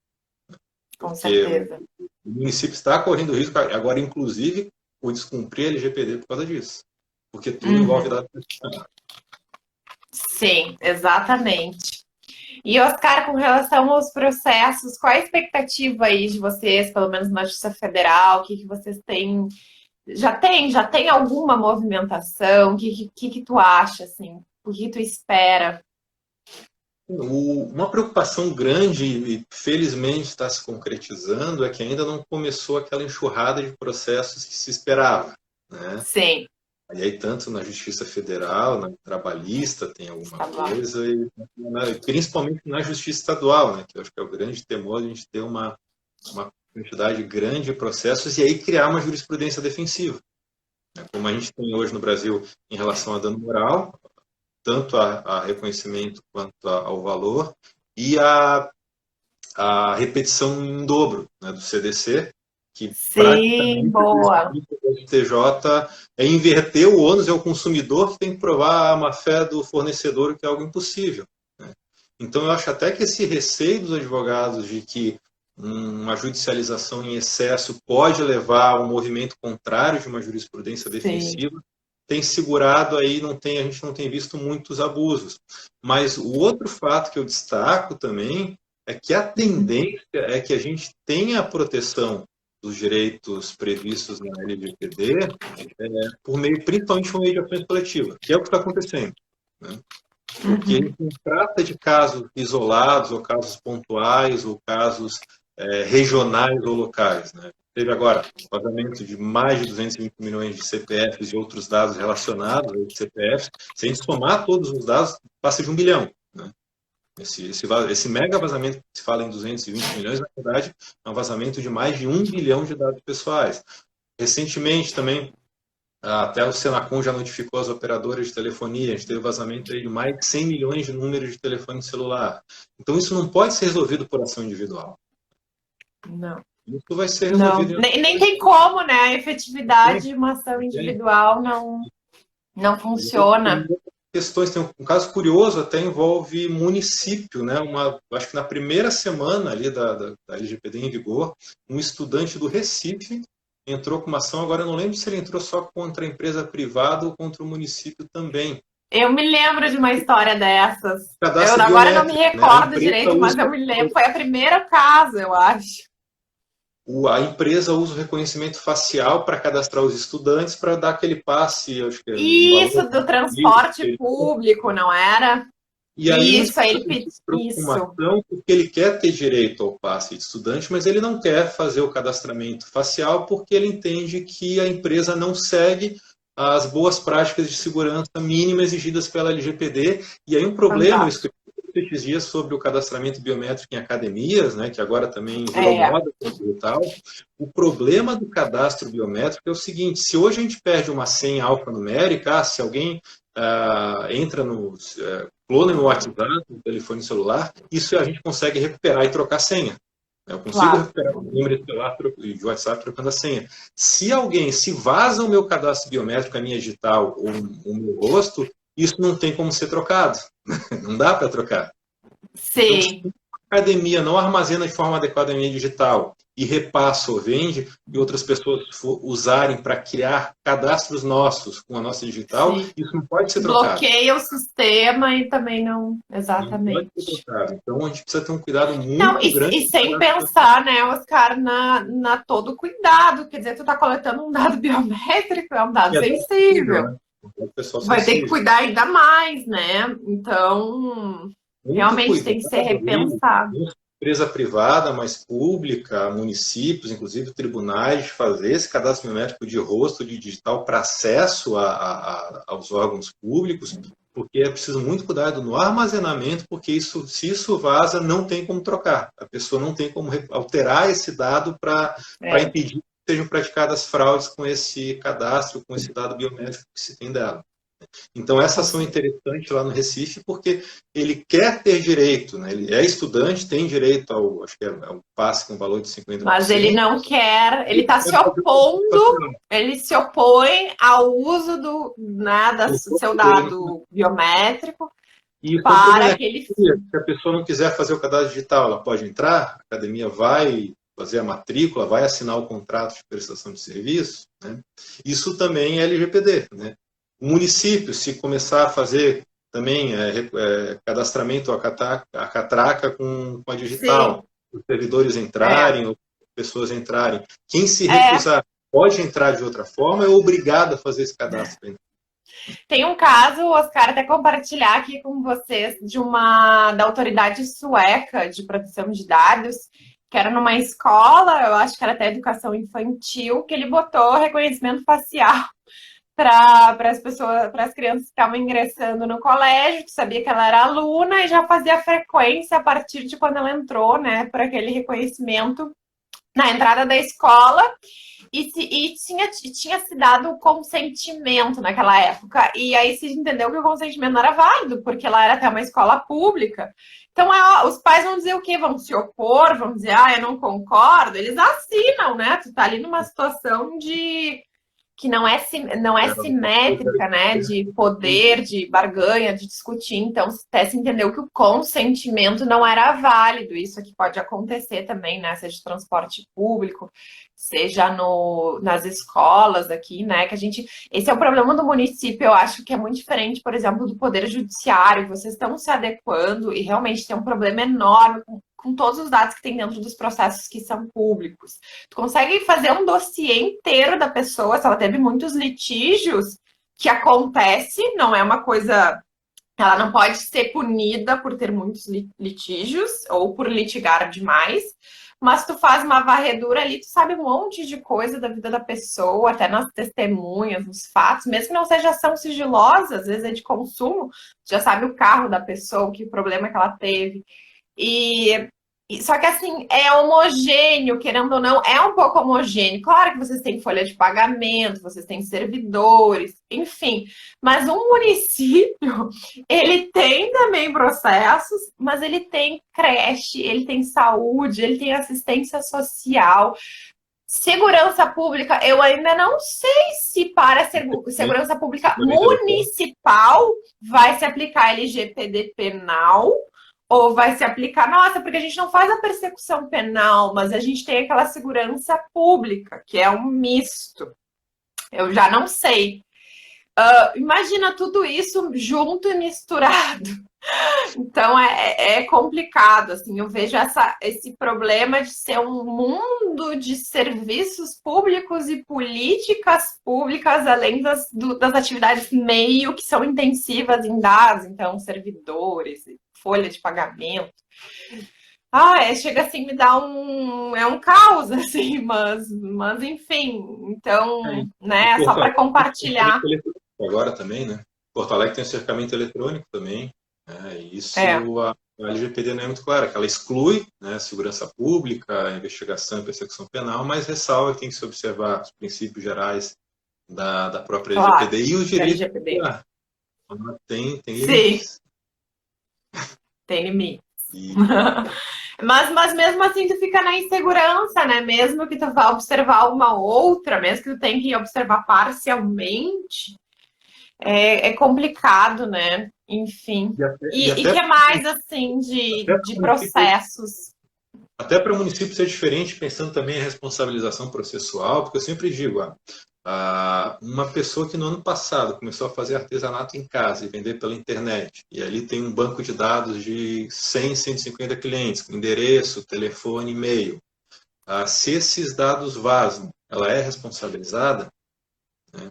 Com Porque certeza. o município está correndo risco, agora, inclusive, por descumprir a LGPD por causa disso. Porque tudo envolve dados pessoais. Sim, exatamente. E, Oscar, com relação aos processos, qual a expectativa aí de vocês, pelo menos na Justiça Federal? O que vocês têm? Já tem alguma movimentação? O que tu acha, assim? O que tu espera? Uma preocupação grande, e felizmente está se concretizando, é que ainda não começou aquela enxurrada de processos que se esperava. Né? Sim. E aí, tanto na Justiça Federal, na Trabalhista tem alguma coisa, e principalmente na Justiça Estadual, né, que eu acho que é o grande temor, a gente ter uma quantidade grande de processos e aí criar uma jurisprudência defensiva, né, como a gente tem hoje no Brasil em relação a dano moral, tanto a reconhecimento quanto ao valor, e a repetição em dobro, né, do CDC, que Sim, boa. o STJ é inverter o ônus, é o consumidor que tem que provar a má-fé do fornecedor, que é algo impossível, né? Então, eu acho até que esse receio dos advogados de que uma judicialização em excesso pode levar a um movimento contrário de uma jurisprudência defensiva, tem segurado aí, a gente não tem visto muitos abusos. Mas o outro fato que eu destaco também é que a tendência é que a gente tenha a proteção dos direitos previstos na LGPD principalmente por meio de ações coletivas, que é o que está acontecendo, né? Porque ele não trata de casos isolados, ou casos pontuais, ou casos regionais ou locais, né? Teve agora pagamento de mais de 220 milhões de CPFs e outros dados relacionados aos CPFs. Se a gente somar todos os dados, passa de 1 bilhão, né? Esse mega vazamento que se fala em 220 milhões, na verdade, é um vazamento de mais de 1 bilhão de dados pessoais. Recentemente também, até o Senacom já notificou as operadoras de telefonia, a gente teve vazamento aí de mais de 100 milhões de números de telefone celular. Então isso não pode ser resolvido por ação individual. Não. Isso vai ser resolvido. Nem tem como, né? A efetividade de uma ação individual não funciona. Questões, tem um caso curioso, até envolve município, né? Acho que na primeira semana ali da LGPD em vigor, um estudante do Recife entrou com uma ação, agora eu não lembro se ele entrou só contra a empresa privada ou contra o município também. Eu me lembro de uma história dessas. Eu agora não me recordo direito, mas eu me lembro. Foi o primeiro caso, eu acho. A empresa usa o reconhecimento facial para cadastrar os estudantes para dar aquele passe. Acho que isso, do transporte público, não era? E aí isso, ele pediu isso. Porque ele quer ter direito ao passe de estudante, mas ele não quer fazer o cadastramento facial porque ele entende que a empresa não segue as boas práticas de segurança mínima exigidas pela LGPD. E aí um problema, eu escrevi esses dias sobre o cadastramento biométrico em academias, né, que agora também virou moda e tal. O problema do cadastro biométrico é o seguinte: se hoje a gente perde uma senha alfanumérica, se alguém entra clona no WhatsApp, no telefone celular, isso a gente consegue recuperar e trocar a senha. Eu consigo recuperar o número de celular de WhatsApp trocando a senha. Se vaza o meu cadastro biométrico, a minha digital ou o meu rosto, isso não tem como ser trocado. Não dá para trocar. Sim. Então, se a academia não armazena de forma adequada a minha digital e repassa ou vende, e outras pessoas usarem para criar cadastros nossos com a nossa digital, isso não pode ser trocado. Bloqueia o sistema e também não... Exatamente. Não pode ser trocado. Então, a gente precisa ter um cuidado muito grande. E sem pensar, né, Oscar, na todo o cuidado. Quer dizer, tu está coletando um dado biométrico, é um dado sensível. Né? Vai ter que cuidar ainda mais, né? Então, realmente tem que ser repensado. Empresa privada, mas pública, municípios, inclusive tribunais, fazer esse cadastro biométrico de rosto, de digital, para acesso aos órgãos públicos, porque é preciso muito cuidado no armazenamento, porque se isso vaza, não tem como trocar. A pessoa não tem como alterar esse dado para impedir que sejam praticadas fraudes com esse cadastro, com esse dado biométrico que se tem dela. Então, essa ação é interessante lá no Recife, porque ele quer ter direito, né? Ele é estudante, tem direito ao passe com valor de 50%. Mas ele não quer, ele está se opondo, ele se opõe ao uso do seu dado biométrico para que ele... Se a pessoa não quiser fazer o cadastro digital, ela pode entrar, a academia vai fazer a matrícula, vai assinar o contrato de prestação de serviço, né? Isso também é LGPD, né? O município, se começar a fazer também cadastramento a catraca com a digital, os servidores entrarem, ou pessoas entrarem, quem se recusar pode entrar de outra forma, é obrigado a fazer esse cadastro. Tem um caso, Oscar, até compartilhar aqui com vocês, da autoridade sueca de proteção de dados, que era numa escola, eu acho que era até educação infantil, que ele botou reconhecimento facial para as pessoas, para as crianças que estavam ingressando no colégio, tu sabia que ela era aluna e já fazia frequência a partir de quando ela entrou, né, por aquele reconhecimento na entrada da escola. E tinha se dado o consentimento naquela época. E aí se entendeu que o consentimento não era válido, porque lá era até uma escola pública. Então, os pais vão dizer o quê? Vão se opor, vão dizer, eu não concordo. Eles assinam, né? Tu tá ali numa situação de que não é simétrica, né? De poder, de barganha, de discutir. Então, até se entendeu que o consentimento não era válido. Isso aqui pode acontecer também, né? Seja de transporte público, seja nas escolas aqui, né? Que a gente. Esse é o problema do município, eu acho que é muito diferente, por exemplo, do Poder Judiciário. Vocês estão se adequando e realmente tem um problema enorme com todos os dados que tem dentro dos processos que são públicos. Tu consegue fazer um dossiê inteiro da pessoa, se ela teve muitos litígios, que acontece, não é uma coisa... Ela não pode ser punida por ter muitos litígios ou por litigar demais, mas tu faz uma varredura ali, tu sabe um monte de coisa da vida da pessoa, até nas testemunhas, nos fatos, mesmo que não seja ação sigilosa, às vezes é de consumo, já sabe o carro da pessoa, que problema que ela teve. Só que assim, é homogêneo, querendo ou não, é um pouco homogêneo. Claro que vocês têm folha de pagamento, vocês têm servidores, enfim. Mas um município, ele tem também processos, mas ele tem creche, ele tem saúde, ele tem assistência social. Segurança pública, eu ainda não sei se para a segurança pública municipal vai se aplicar LGPD penal ou vai se aplicar, nossa, porque a gente não faz a persecução penal, mas a gente tem aquela segurança pública, que é um misto. Eu já não sei. Imagina tudo isso junto e misturado. Então é complicado, assim, eu vejo esse problema de ser um mundo de serviços públicos e políticas públicas, além das atividades meio que são intensivas em dados, então servidores, folha de pagamento. Chega assim, me dá é um caos, assim, mas enfim, então, né, só para compartilhar. Agora também, né? Porto Alegre tem o cercamento eletrônico também. Isso a LGPD não é muito clara, que ela exclui, né, segurança pública, investigação e persecução penal, mas ressalva que tem que se observar os princípios gerais da própria LGPD e os direitos. LGPD. Tem limites. Tem limites. Mas mesmo assim tu fica na insegurança, né? Mesmo que tu vá observar uma outra, mesmo que tu tenha que observar parcialmente, é complicado, né? Enfim. E que é mais, assim, de processos? Até para o município ser diferente, pensando também em responsabilização processual, porque eu sempre digo, uma pessoa que no ano passado começou a fazer artesanato em casa e vender pela internet, e ali tem um banco de dados de 100, 150 clientes, com endereço, telefone, e-mail. Se esses dados vazam, ela é responsabilizada? Né?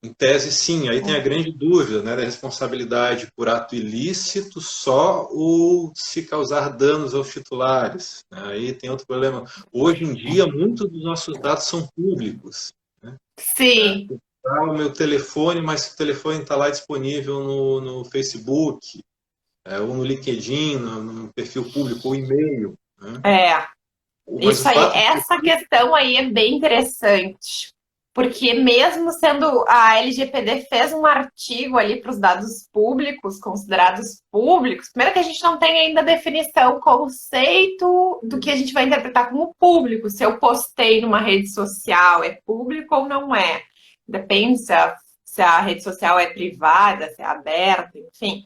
Em tese, sim. Aí tem a grande dúvida, né, da responsabilidade por ato ilícito só ou se causar danos aos titulares. Aí tem outro problema. Hoje em dia, muitos dos nossos dados são públicos. Né? Sim. O meu telefone, mas o telefone está lá disponível no Facebook, ou no LinkedIn, no perfil público, ou e-mail. Né? Isso aí, essa questão aí é bem interessante. Porque mesmo sendo a LGPD fez um artigo ali para os dados públicos, considerados públicos, primeiro que a gente não tem ainda definição, conceito do que a gente vai interpretar como público. Se eu postei numa rede social, é público ou não é? Depende se a rede social é privada, se é aberta, enfim.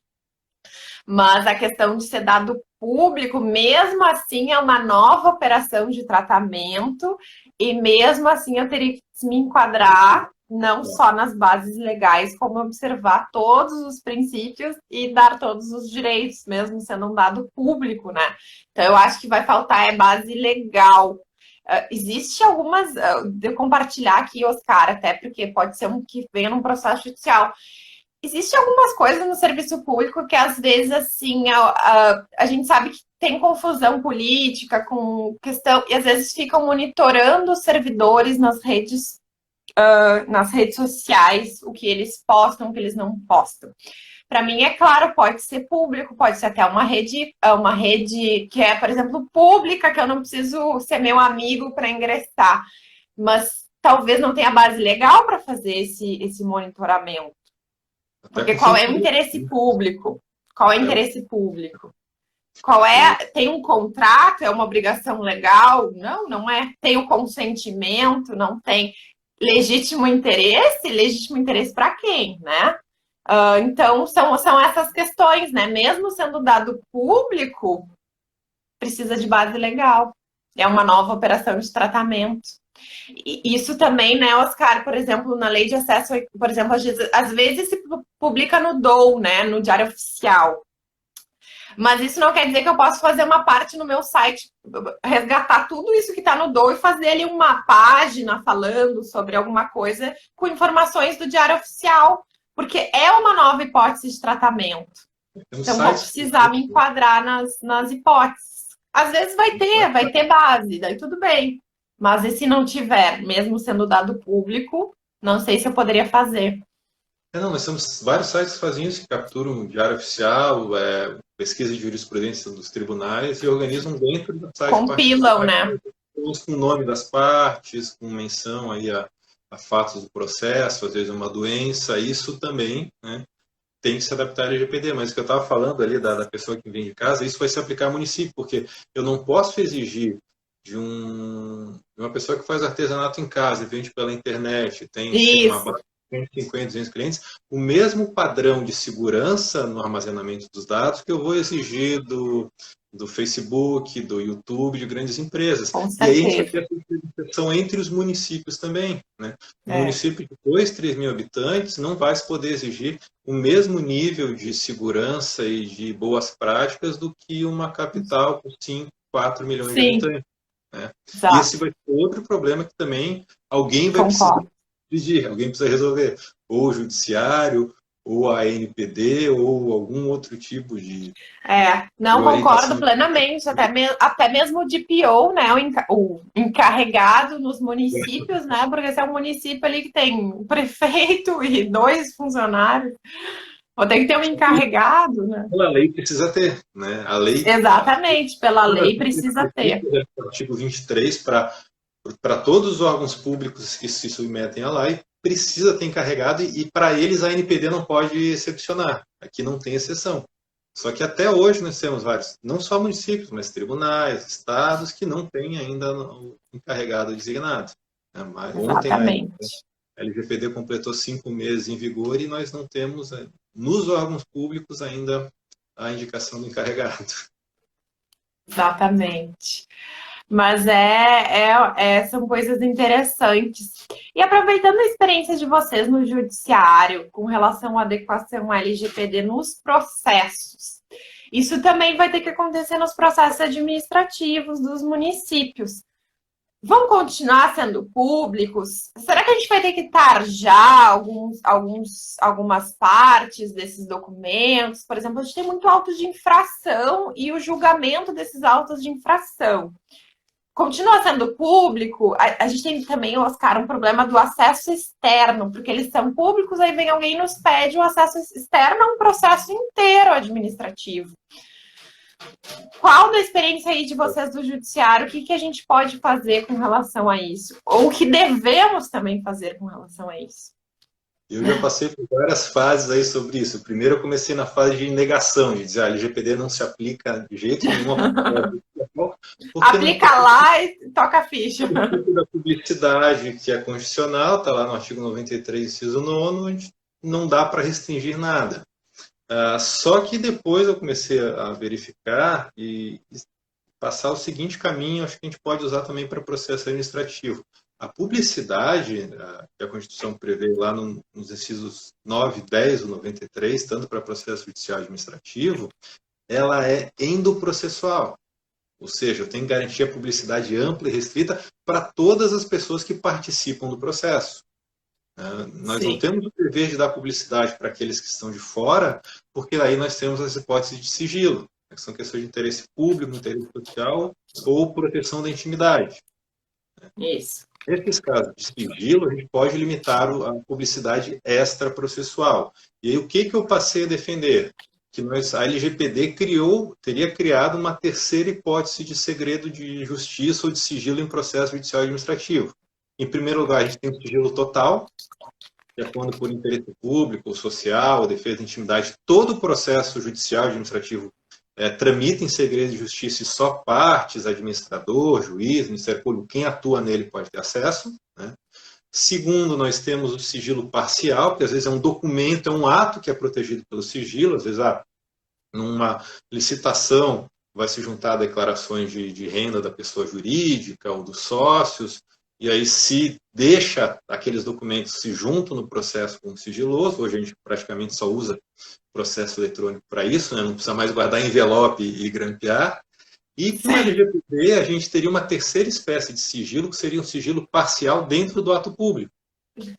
Mas a questão de ser dado público, mesmo assim, é uma nova operação de tratamento e mesmo assim eu teria que me enquadrar não só nas bases legais, como observar todos os princípios e dar todos os direitos, mesmo sendo um dado público, né? Então eu acho que vai faltar base legal. Existe algumas, de compartilhar aqui, Oscar, até porque pode ser um que venha num processo judicial. Existem algumas coisas no serviço público que, às vezes, assim, a gente sabe que tem confusão política com questão, e às vezes ficam monitorando os servidores nas redes nas redes sociais, o que eles postam, o que eles não postam. Para mim, é claro, pode ser público, pode ser até uma rede que é, por exemplo, pública, que eu não preciso ser meu amigo para ingressar, mas talvez não tenha base legal para fazer esse monitoramento. Porque qual é o interesse público? Qual é o interesse público? Tem um contrato? É uma obrigação legal? Não, não é. Tem o consentimento? Não tem. Legítimo interesse? Legítimo interesse para quem, né? Então, são essas questões, né? Mesmo sendo dado público, precisa de base legal. É uma nova operação de tratamento. E isso também, né, Oscar, por exemplo, na lei de acesso, por exemplo, às vezes se publica no DOU, né, no Diário Oficial. Mas isso não quer dizer que eu posso fazer uma parte no meu site, resgatar tudo isso que está no DOU e fazer ali uma página falando sobre alguma coisa com informações do Diário Oficial, porque é uma nova hipótese de tratamento. Então, vou precisar me enquadrar nas hipóteses. Às vezes vai ter base, daí tudo bem. Mas e se não tiver, mesmo sendo dado público, não sei se eu poderia fazer. Não, nós temos vários sites que fazem isso, que capturam o Diário Oficial, pesquisa de jurisprudência dos tribunais e organizam dentro do site. Compilam, né? Com o nome das partes, com menção aí a fatos do processo, às vezes uma doença, isso também, né, tem que se adaptar ao LGPD. Mas o que eu estava falando ali da pessoa que vem de casa, isso vai se aplicar ao município, porque eu não posso exigir de uma pessoa que faz artesanato em casa e vende pela internet, tem uma base de 150, 200 clientes, o mesmo padrão de segurança no armazenamento dos dados que eu vou exigir do Facebook, do YouTube, de grandes empresas. E aí a gente vai ter a discussão entre os municípios também, né? Um município de 2, 3 mil habitantes não vai se poder exigir o mesmo nível de segurança e de boas práticas do que uma capital com 5, 4 milhões de habitantes. Né? E esse vai ser outro problema que também alguém vai precisar pedir, alguém precisa resolver, ou o judiciário, ou a ANPD, ou algum outro tipo de... Não concordo plenamente, até mesmo o DPO, né, o encarregado nos municípios, né, porque se é um município ali que tem um prefeito e 2 funcionários, ou tem que ter um encarregado, né? Pela lei precisa ter, né? A lei... Exatamente, pela lei precisa ter. O artigo 23, para todos os órgãos públicos que se submetem à lei, precisa ter encarregado e para eles a NPD não pode excepcionar. Aqui não tem exceção. Só que até hoje nós temos vários, não só municípios, mas tribunais, estados, que não têm ainda o encarregado designado. Mas ontem a LGPD completou 5 meses em vigor e nós não temos, nos órgãos públicos, ainda a indicação do encarregado. Exatamente. Mas são coisas interessantes. E aproveitando a experiência de vocês no judiciário, com relação à adequação LGPD nos processos, isso também vai ter que acontecer nos processos administrativos dos municípios. Vão continuar sendo públicos? Será que a gente vai ter que tarjar algumas partes desses documentos? Por exemplo, a gente tem muito autos de infração e o julgamento desses autos de infração. Continua sendo público? A gente tem também, Oscar, um problema do acesso externo, porque eles são públicos, aí vem alguém e nos pede o acesso externo a um processo inteiro administrativo. Qual da experiência aí de vocês do judiciário, o que a gente pode fazer com relação a isso? Ou o que devemos também fazer com relação a isso? Eu já passei por várias fases aí sobre isso. Primeiro eu comecei na fase de negação, de dizer, a LGPD não se aplica de jeito nenhum. Aplica lá e toca a ficha. Da publicidade, que é constitucional, está lá no artigo 93, inciso 9, não dá para restringir nada. Só que depois eu comecei a verificar e passar o seguinte caminho, acho que a gente pode usar também para processo administrativo. A publicidade, que a Constituição prevê lá nos incisos 9, 10 ou 93, tanto para processo judicial e administrativo, ela é endoprocessual. Ou seja, eu tenho que garantir a publicidade ampla e restrita para todas as pessoas que participam do processo. Nós não temos o dever de dar publicidade para aqueles que estão de fora, porque aí nós temos as hipóteses de sigilo, que são questões de interesse público, interesse social ou proteção da intimidade. Isso. Nesses casos de sigilo, a gente pode limitar a publicidade extraprocessual. E aí, o que eu passei a defender? Que a LGPD teria criado uma terceira hipótese de segredo de justiça ou de sigilo em processo judicial administrativo. Em primeiro lugar, a gente tem o sigilo total, que é quando, por interesse público, ou social, ou defesa da intimidade, todo o processo judicial administrativo tramita em segredo de justiça e só partes, administrador, juiz, Ministério Público, quem atua nele pode ter acesso. Né? Segundo, nós temos o sigilo parcial, que às vezes é um documento, é um ato que é protegido pelo sigilo, às vezes numa licitação vai se juntar declarações de renda da pessoa jurídica ou dos sócios, e aí se deixa aqueles documentos se juntam no processo como sigiloso. Hoje a gente praticamente só usa processo eletrônico para isso, né? Não precisa mais guardar envelope e grampear. E com o LGPD a gente teria uma terceira espécie de sigilo, que seria um sigilo parcial dentro do ato público.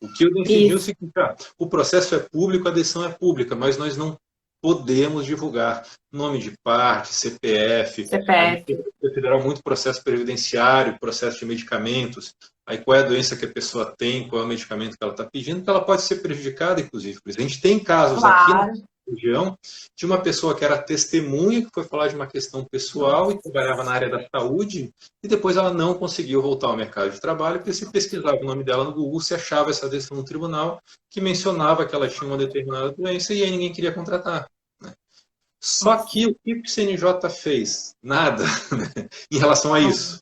O que eu decidi é o seguinte: o processo é público, a decisão é pública, mas nós não podemos divulgar nome de parte, CPF. Federal, muito processo previdenciário, processo de medicamentos, aí qual é a doença que a pessoa tem, qual é o medicamento que ela está pedindo, porque ela pode ser prejudicada, inclusive. Por isso, a gente tem casos aqui na região de uma pessoa que era testemunha, que foi falar de uma questão pessoal e trabalhava na área da saúde, e depois ela não conseguiu voltar ao mercado de trabalho, porque se pesquisava o nome dela no Google, se achava essa decisão no tribunal que mencionava que ela tinha uma determinada doença e aí ninguém queria contratar. Né? Só que o que o CNJ fez? Nada, né, em relação a isso.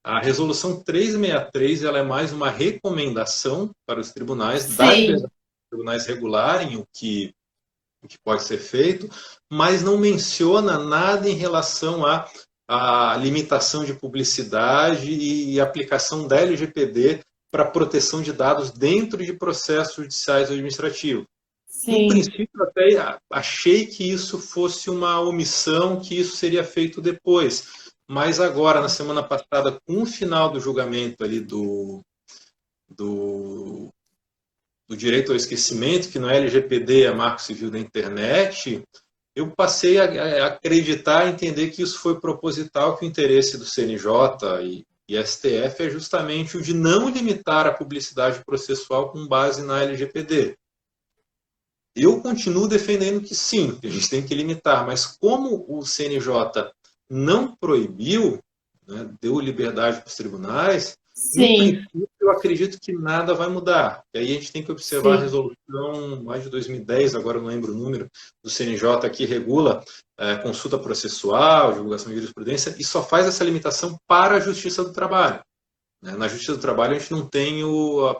A resolução 363 ela é mais uma recomendação para os tribunais, dar liberdade para os tribunais regularem o que pode ser feito, mas não menciona nada em relação à limitação de publicidade e aplicação da LGPD para proteção de dados dentro de processos judiciais ou administrativos. No princípio, até achei que isso fosse uma omissão, que isso seria feito depois. Mas agora, na semana passada, com o final do julgamento ali do direito ao esquecimento, que no LGPD é Marco Civil da Internet, eu passei a acreditar, a entender que isso foi proposital, que o interesse do CNJ e STF é justamente o de não limitar a publicidade processual com base na LGPD. Eu continuo defendendo que sim, que a gente tem que limitar, mas como o CNJ não proibiu, né, deu liberdade para os tribunais, no princípio eu acredito que nada vai mudar. E aí a gente tem que observar a resolução mais de 2010, agora eu não lembro o número, do CNJ que regula consulta processual, divulgação de jurisprudência, e só faz essa limitação para a Justiça do Trabalho. Na Justiça do Trabalho a gente não tem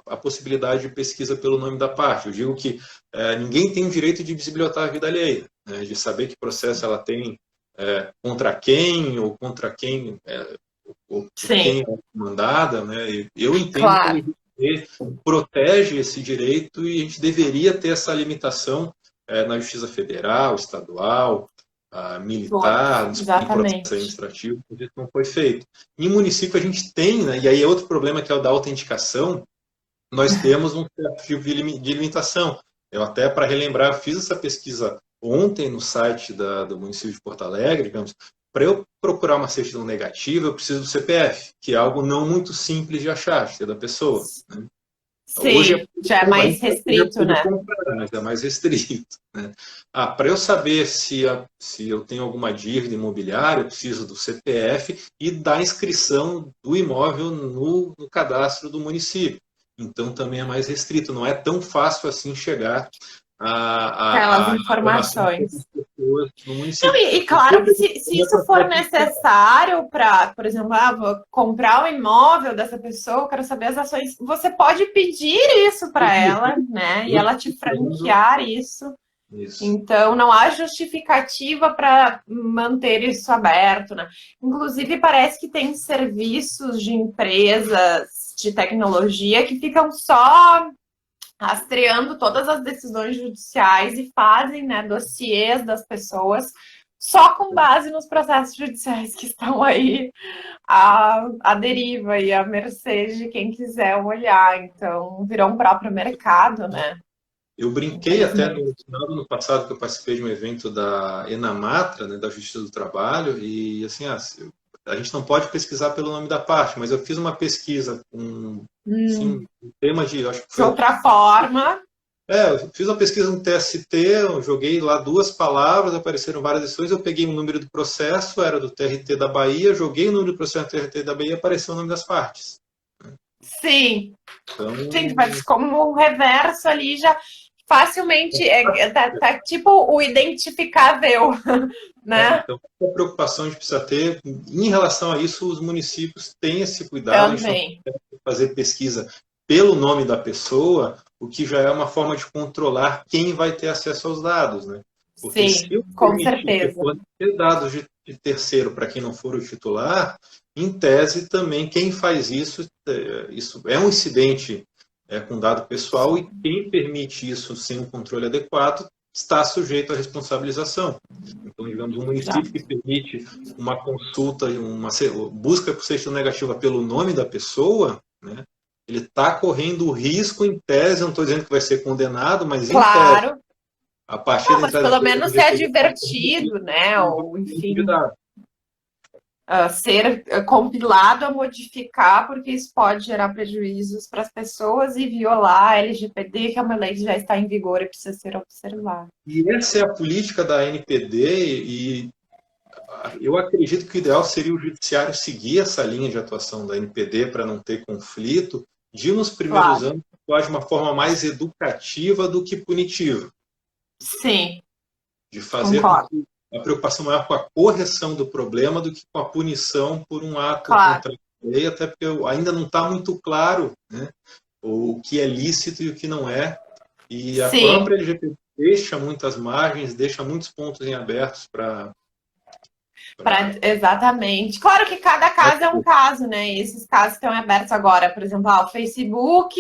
a possibilidade de pesquisa pelo nome da parte. Eu digo que ninguém tem o direito de visibilizar a vida alheia, né, de saber que processo ela tem contra quem ou contra quem quem é mandada, né? Eu entendo que ele protege esse direito e a gente deveria ter essa limitação na Justiça Federal, estadual, militar, em processo administrativo, isso não foi feito. Em município a gente tem, né, e aí é outro problema que é o da autenticação, nós temos um certo tipo de limitação. Eu até, para relembrar, fiz essa pesquisa ontem no site do município de Porto Alegre, digamos, para eu procurar uma certidão negativa, eu preciso do CPF, que é algo não muito simples de achar, de ter da pessoa. Né? Sim, hoje já é mais restrito, né? Comprar, mas é mais restrito. Né? Para eu saber se eu tenho alguma dívida imobiliária, eu preciso do CPF e da inscrição do imóvel no cadastro do município. Então também é mais restrito, não é tão fácil assim chegar aquelas informações. Não, e claro que se isso for necessário para, por exemplo, vou comprar o imóvel dessa pessoa, eu quero saber as ações, você pode pedir isso para ela, né? E ela te franquear isso. Então, não há justificativa para manter isso aberto, né? Inclusive, parece que tem serviços de empresas de tecnologia que ficam só rastreando todas as decisões judiciais e fazem, né, dossiês das pessoas só com base nos processos judiciais que estão aí à deriva e à mercê de quem quiser olhar. Então, virou um próprio mercado, né? Eu brinquei até no final do ano passado que eu participei de um evento da Enamatra, né, da Justiça do Trabalho, e assim, a gente não pode pesquisar pelo nome da parte, mas eu fiz uma pesquisa com Sim, o tema de, acho que De foi, outra forma, eu fiz uma pesquisa no TST, eu joguei lá duas palavras, apareceram várias lições, eu peguei o número do processo, era do TRT da Bahia, joguei o número do processo do TRT da Bahia, apareceu o nome das partes. sim, Então, sim, mas como o reverso ali já facilmente tá tipo o identificável, né? então, a preocupação a gente precisa ter, em relação a isso, os municípios têm esse cuidado, a gente não Também. deve fazer pesquisa pelo nome da pessoa, o que já é uma forma de controlar quem vai ter acesso aos dados, né? Porque se Sim, eu com permitir certeza. fornecer dados de terceiro para quem não for o titular, em tese também quem faz isso, isso é um incidente com dado pessoal e quem permite isso sem um controle adequado está sujeito à responsabilização. Então, digamos, um município que Exato. permite uma consulta, uma busca por certidão negativa pelo nome da pessoa, né, ele está correndo o risco, em tese, não estou dizendo que vai ser condenado, mas em tese, Claro. a partir Não, da mas entrada pelo da menos ser LGPD, advertido, né? Ou, de enfim, dados. ser compilado a modificar, porque isso pode gerar prejuízos para as pessoas e violar a LGPD, que é uma lei que já está em vigor e precisa ser observada. E essa é a política da NPD, e eu acredito que o ideal seria o judiciário seguir essa linha de atuação da NPD para não ter conflito, de nos primeiros Claro. anos atuar de uma forma mais educativa do que punitiva, Sim, de fazer com concordo. que a preocupação maior com a correção do problema do que com a punição por um ato Claro. contra a lei, até porque ainda não está muito claro, né, o que é lícito e o que não é, e a Sim. própria LGPD deixa muitas margens, deixa muitos pontos em abertos para Exatamente. Claro que cada caso é um caso, né? E esses casos estão abertos agora, por exemplo, o Facebook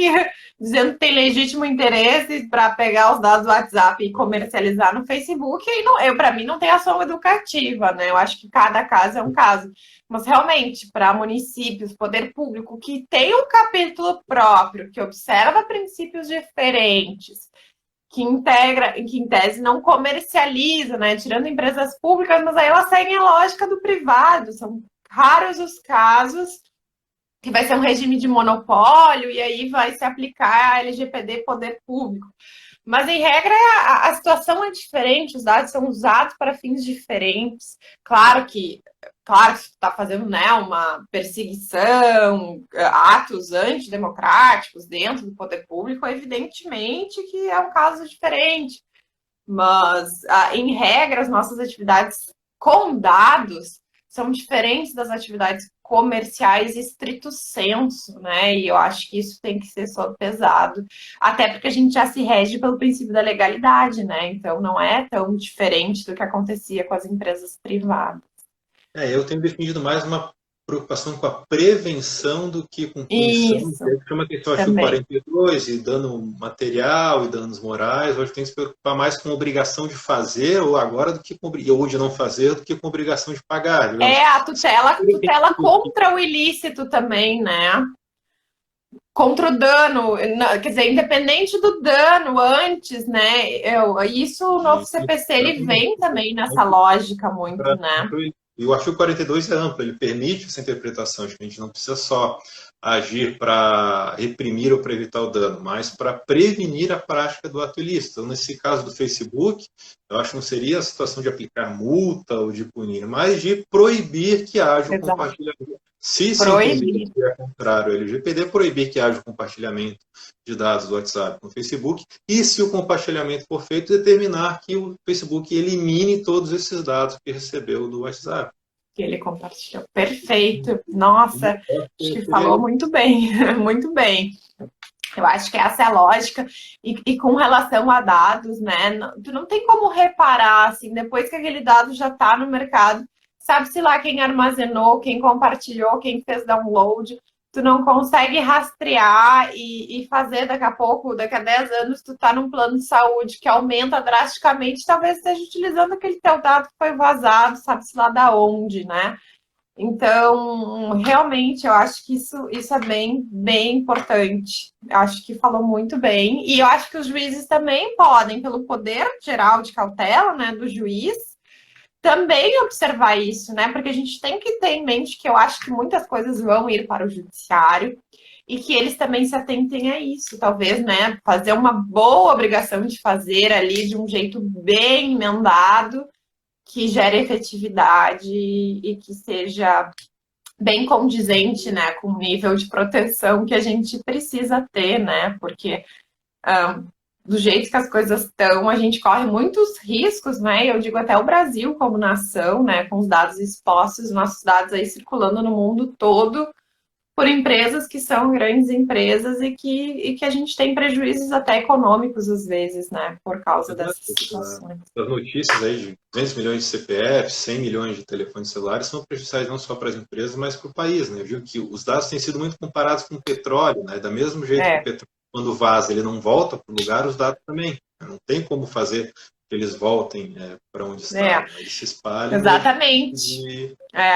dizendo que tem legítimo interesse para pegar os dados do WhatsApp e comercializar no Facebook, e não, para mim não tem ação educativa, né? Eu acho que cada caso é um caso. Mas realmente, para municípios, poder público que tem um capítulo próprio, que observa princípios diferentes, que integra, que em tese não comercializa, né? Tirando empresas públicas, mas aí elas seguem a lógica do privado. São raros os casos que vai ser um regime de monopólio e aí vai se aplicar a LGPD poder público. Mas, em regra, a situação é diferente, os dados são usados para fins diferentes. Claro que se está fazendo, né, uma perseguição, atos antidemocráticos dentro do poder público, evidentemente que é um caso diferente. Mas, em regra, as nossas atividades com dados são diferentes das atividades comerciais estrito senso, né? E eu acho que isso tem que ser só pesado, até porque a gente já se rege pelo princípio da legalidade, né? Então não é tão diferente do que acontecia com as empresas privadas. eu tenho defendido mais uma preocupação com a prevenção do que com punição. Isso, Eu chamo a atenção, acho, o também. 42 e dano material e danos morais. Hoje tem que se preocupar mais com a obrigação de fazer ou agora do que com, ou de não fazer do que com a obrigação de pagar. Digamos. É a tutela contra o ilícito também, né? Contra o dano, quer dizer, independente do dano antes, né? Isso o novo CPC ele vem também nessa lógica muito, né? E o artigo 42 é amplo, ele permite essa interpretação, de que a gente não precisa só agir para reprimir ou para evitar o dano, mas para prevenir a prática do ato ilícito. Então, nesse caso do Facebook, eu acho que não seria a situação de aplicar multa ou de punir, mas de proibir que haja o Exato. compartilhamento. Se se entender Proibir. que é contrário ao LGPD, proibir que haja o compartilhamento de dados do WhatsApp no Facebook, e se o compartilhamento for feito, determinar que o Facebook elimine todos esses dados que recebeu do WhatsApp. Que ele compartilhou. Perfeito. Nossa, acho que falou muito bem, muito bem. Eu acho que essa é a lógica. E com relação a dados, né? Tu não tem como reparar, assim, depois que aquele dado já está no mercado, sabe-se lá quem armazenou, quem compartilhou, quem fez download. Tu não consegue rastrear e fazer daqui a pouco, daqui a 10 anos, tu tá num plano de saúde que aumenta drasticamente, talvez esteja utilizando aquele teu dado que foi vazado, sabe-se lá da onde, né? Então, realmente, eu acho que isso é bem, bem importante. Eu acho que falou muito bem. E eu acho que os juízes também podem, pelo poder geral de cautela, né, do juiz, também observar isso, né? Porque a gente tem que ter em mente que eu acho que muitas coisas vão ir para o judiciário e que eles também se atentem a isso, talvez, né, fazer uma boa obrigação de fazer ali de um jeito bem emendado, que gere efetividade e que seja bem condizente, né, com o nível de proteção que a gente precisa ter, né, porque do jeito que as coisas estão, a gente corre muitos riscos, né, eu digo até o Brasil como nação, né, com os dados expostos, nossos dados aí circulando no mundo todo, por empresas que são grandes empresas e que a gente tem prejuízos até econômicos às vezes, né, por causa dessas situações. As notícias aí de 200 milhões de CPF, 100 milhões de telefones celulares são prejudiciais não só para as empresas, mas para o país, né? Viu que os dados têm sido muito comparados com o petróleo, né? Da mesmo jeito que o petróleo, quando vaza, ele não volta para o lugar, os dados também. Não tem como fazer que eles voltem para onde estavam. Eles se espalham. Exatamente.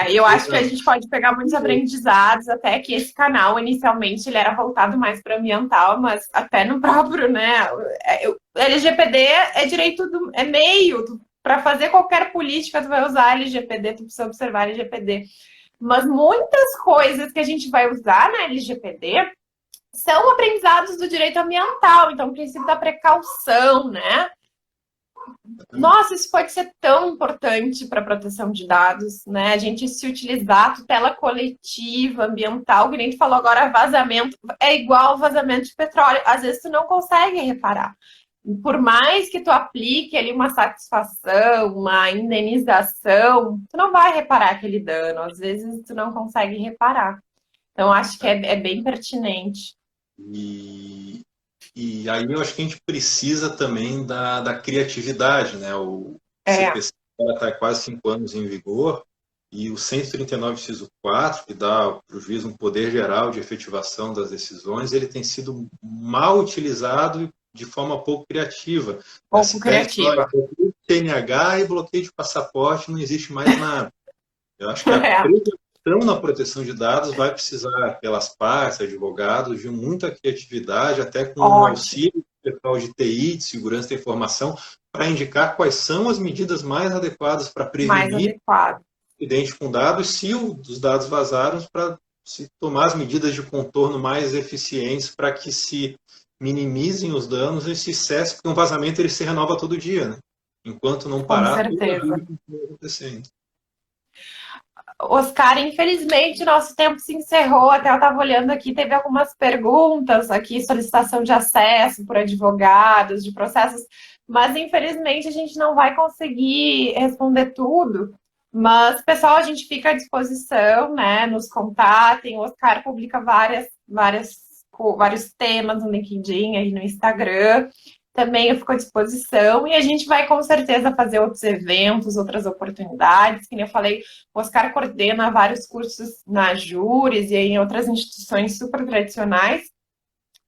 Eu acho que a gente pode pegar muitos aprendizados, até que esse canal, inicialmente, ele era voltado mais para o ambiental, mas até no próprio, né? O LGPD é direito é meio. Para fazer qualquer política, tu vai usar LGPD, tu precisa observar LGPD. Mas muitas coisas que a gente vai usar na LGPD são aprendizados do direito ambiental, então o princípio da precaução, né? Nossa, isso pode ser tão importante para a proteção de dados, né? A gente se utilizar a tutela coletiva, ambiental, que nem tu falou agora, vazamento, é igual vazamento de petróleo. Às vezes tu não consegue reparar. Por mais que tu aplique ali uma satisfação, uma indenização, tu não vai reparar aquele dano. Às vezes tu não consegue reparar. Então, acho que é bem pertinente. E aí eu acho que a gente precisa também da criatividade, né? O CPC está quase 5 anos em vigor e o 139, inciso 4, que dá para o juiz um poder geral de efetivação das decisões, ele tem sido mal utilizado de forma pouco criativa. Pouco criativa. Bloqueio de CNH e bloqueio de passaporte, não existe mais nada. Eu acho que a prevenção na proteção de dados vai precisar, pelas partes, advogados, de muita criatividade, até com o auxílio do pessoal de TI, de segurança da informação, para indicar quais são as medidas mais adequadas para prevenir acidente com dados, se os dados vazaram, para se tomar as medidas de contorno mais eficientes para que se minimizem os danos e se cesse, porque um vazamento ele se renova todo dia, né? Enquanto não parar, tudo continua acontecendo. Oscar, infelizmente nosso tempo se encerrou, até eu estava olhando aqui, teve algumas perguntas aqui, solicitação de acesso por advogados, de processos, mas infelizmente a gente não vai conseguir responder tudo, mas pessoal, a gente fica à disposição, né, nos contatem, o Oscar publica vários temas no LinkedIn, aí no Instagram, também eu fico à disposição e a gente vai com certeza fazer outros eventos, outras oportunidades. Como eu falei, o Oscar coordena vários cursos na Júris e em outras instituições super tradicionais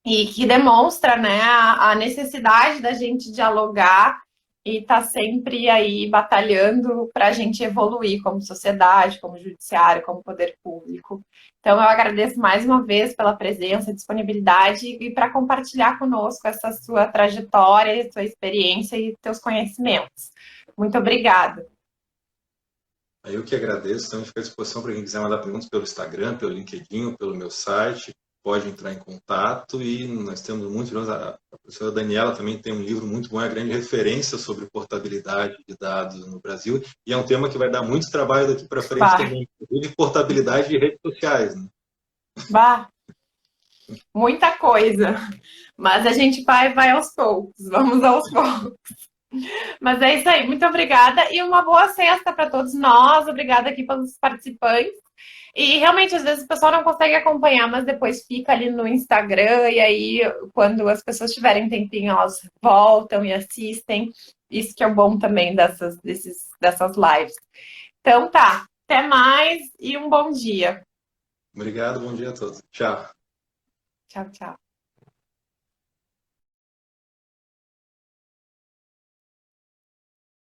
e que demonstra, né, a necessidade da gente dialogar e tá sempre aí batalhando para a gente evoluir como sociedade, como judiciário, como poder público. Então, eu agradeço mais uma vez pela presença, disponibilidade e para compartilhar conosco essa sua trajetória, sua experiência e seus conhecimentos. Muito obrigada. Eu que agradeço, estamos à disposição para quem quiser mandar perguntas pelo Instagram, pelo LinkedIn, pelo meu site, pode entrar em contato e nós temos muitos livros. A professora Daniela também tem um livro muito bom, é a grande referência sobre portabilidade de dados no Brasil e é um tema que vai dar muito trabalho daqui para frente também, inclusive portabilidade de redes sociais. Né? Muita coisa, mas a gente vai aos poucos, vamos aos poucos. Mas é isso aí, muito obrigada e uma boa sexta para todos nós, obrigada aqui pelos participantes. E realmente, às vezes, o pessoal não consegue acompanhar, mas depois fica ali no Instagram, e aí, quando as pessoas tiverem tempinho, elas voltam e assistem. Isso que é o bom também dessas lives. Então tá, até mais e um bom dia. Obrigado, bom dia a todos. Tchau. Tchau, tchau.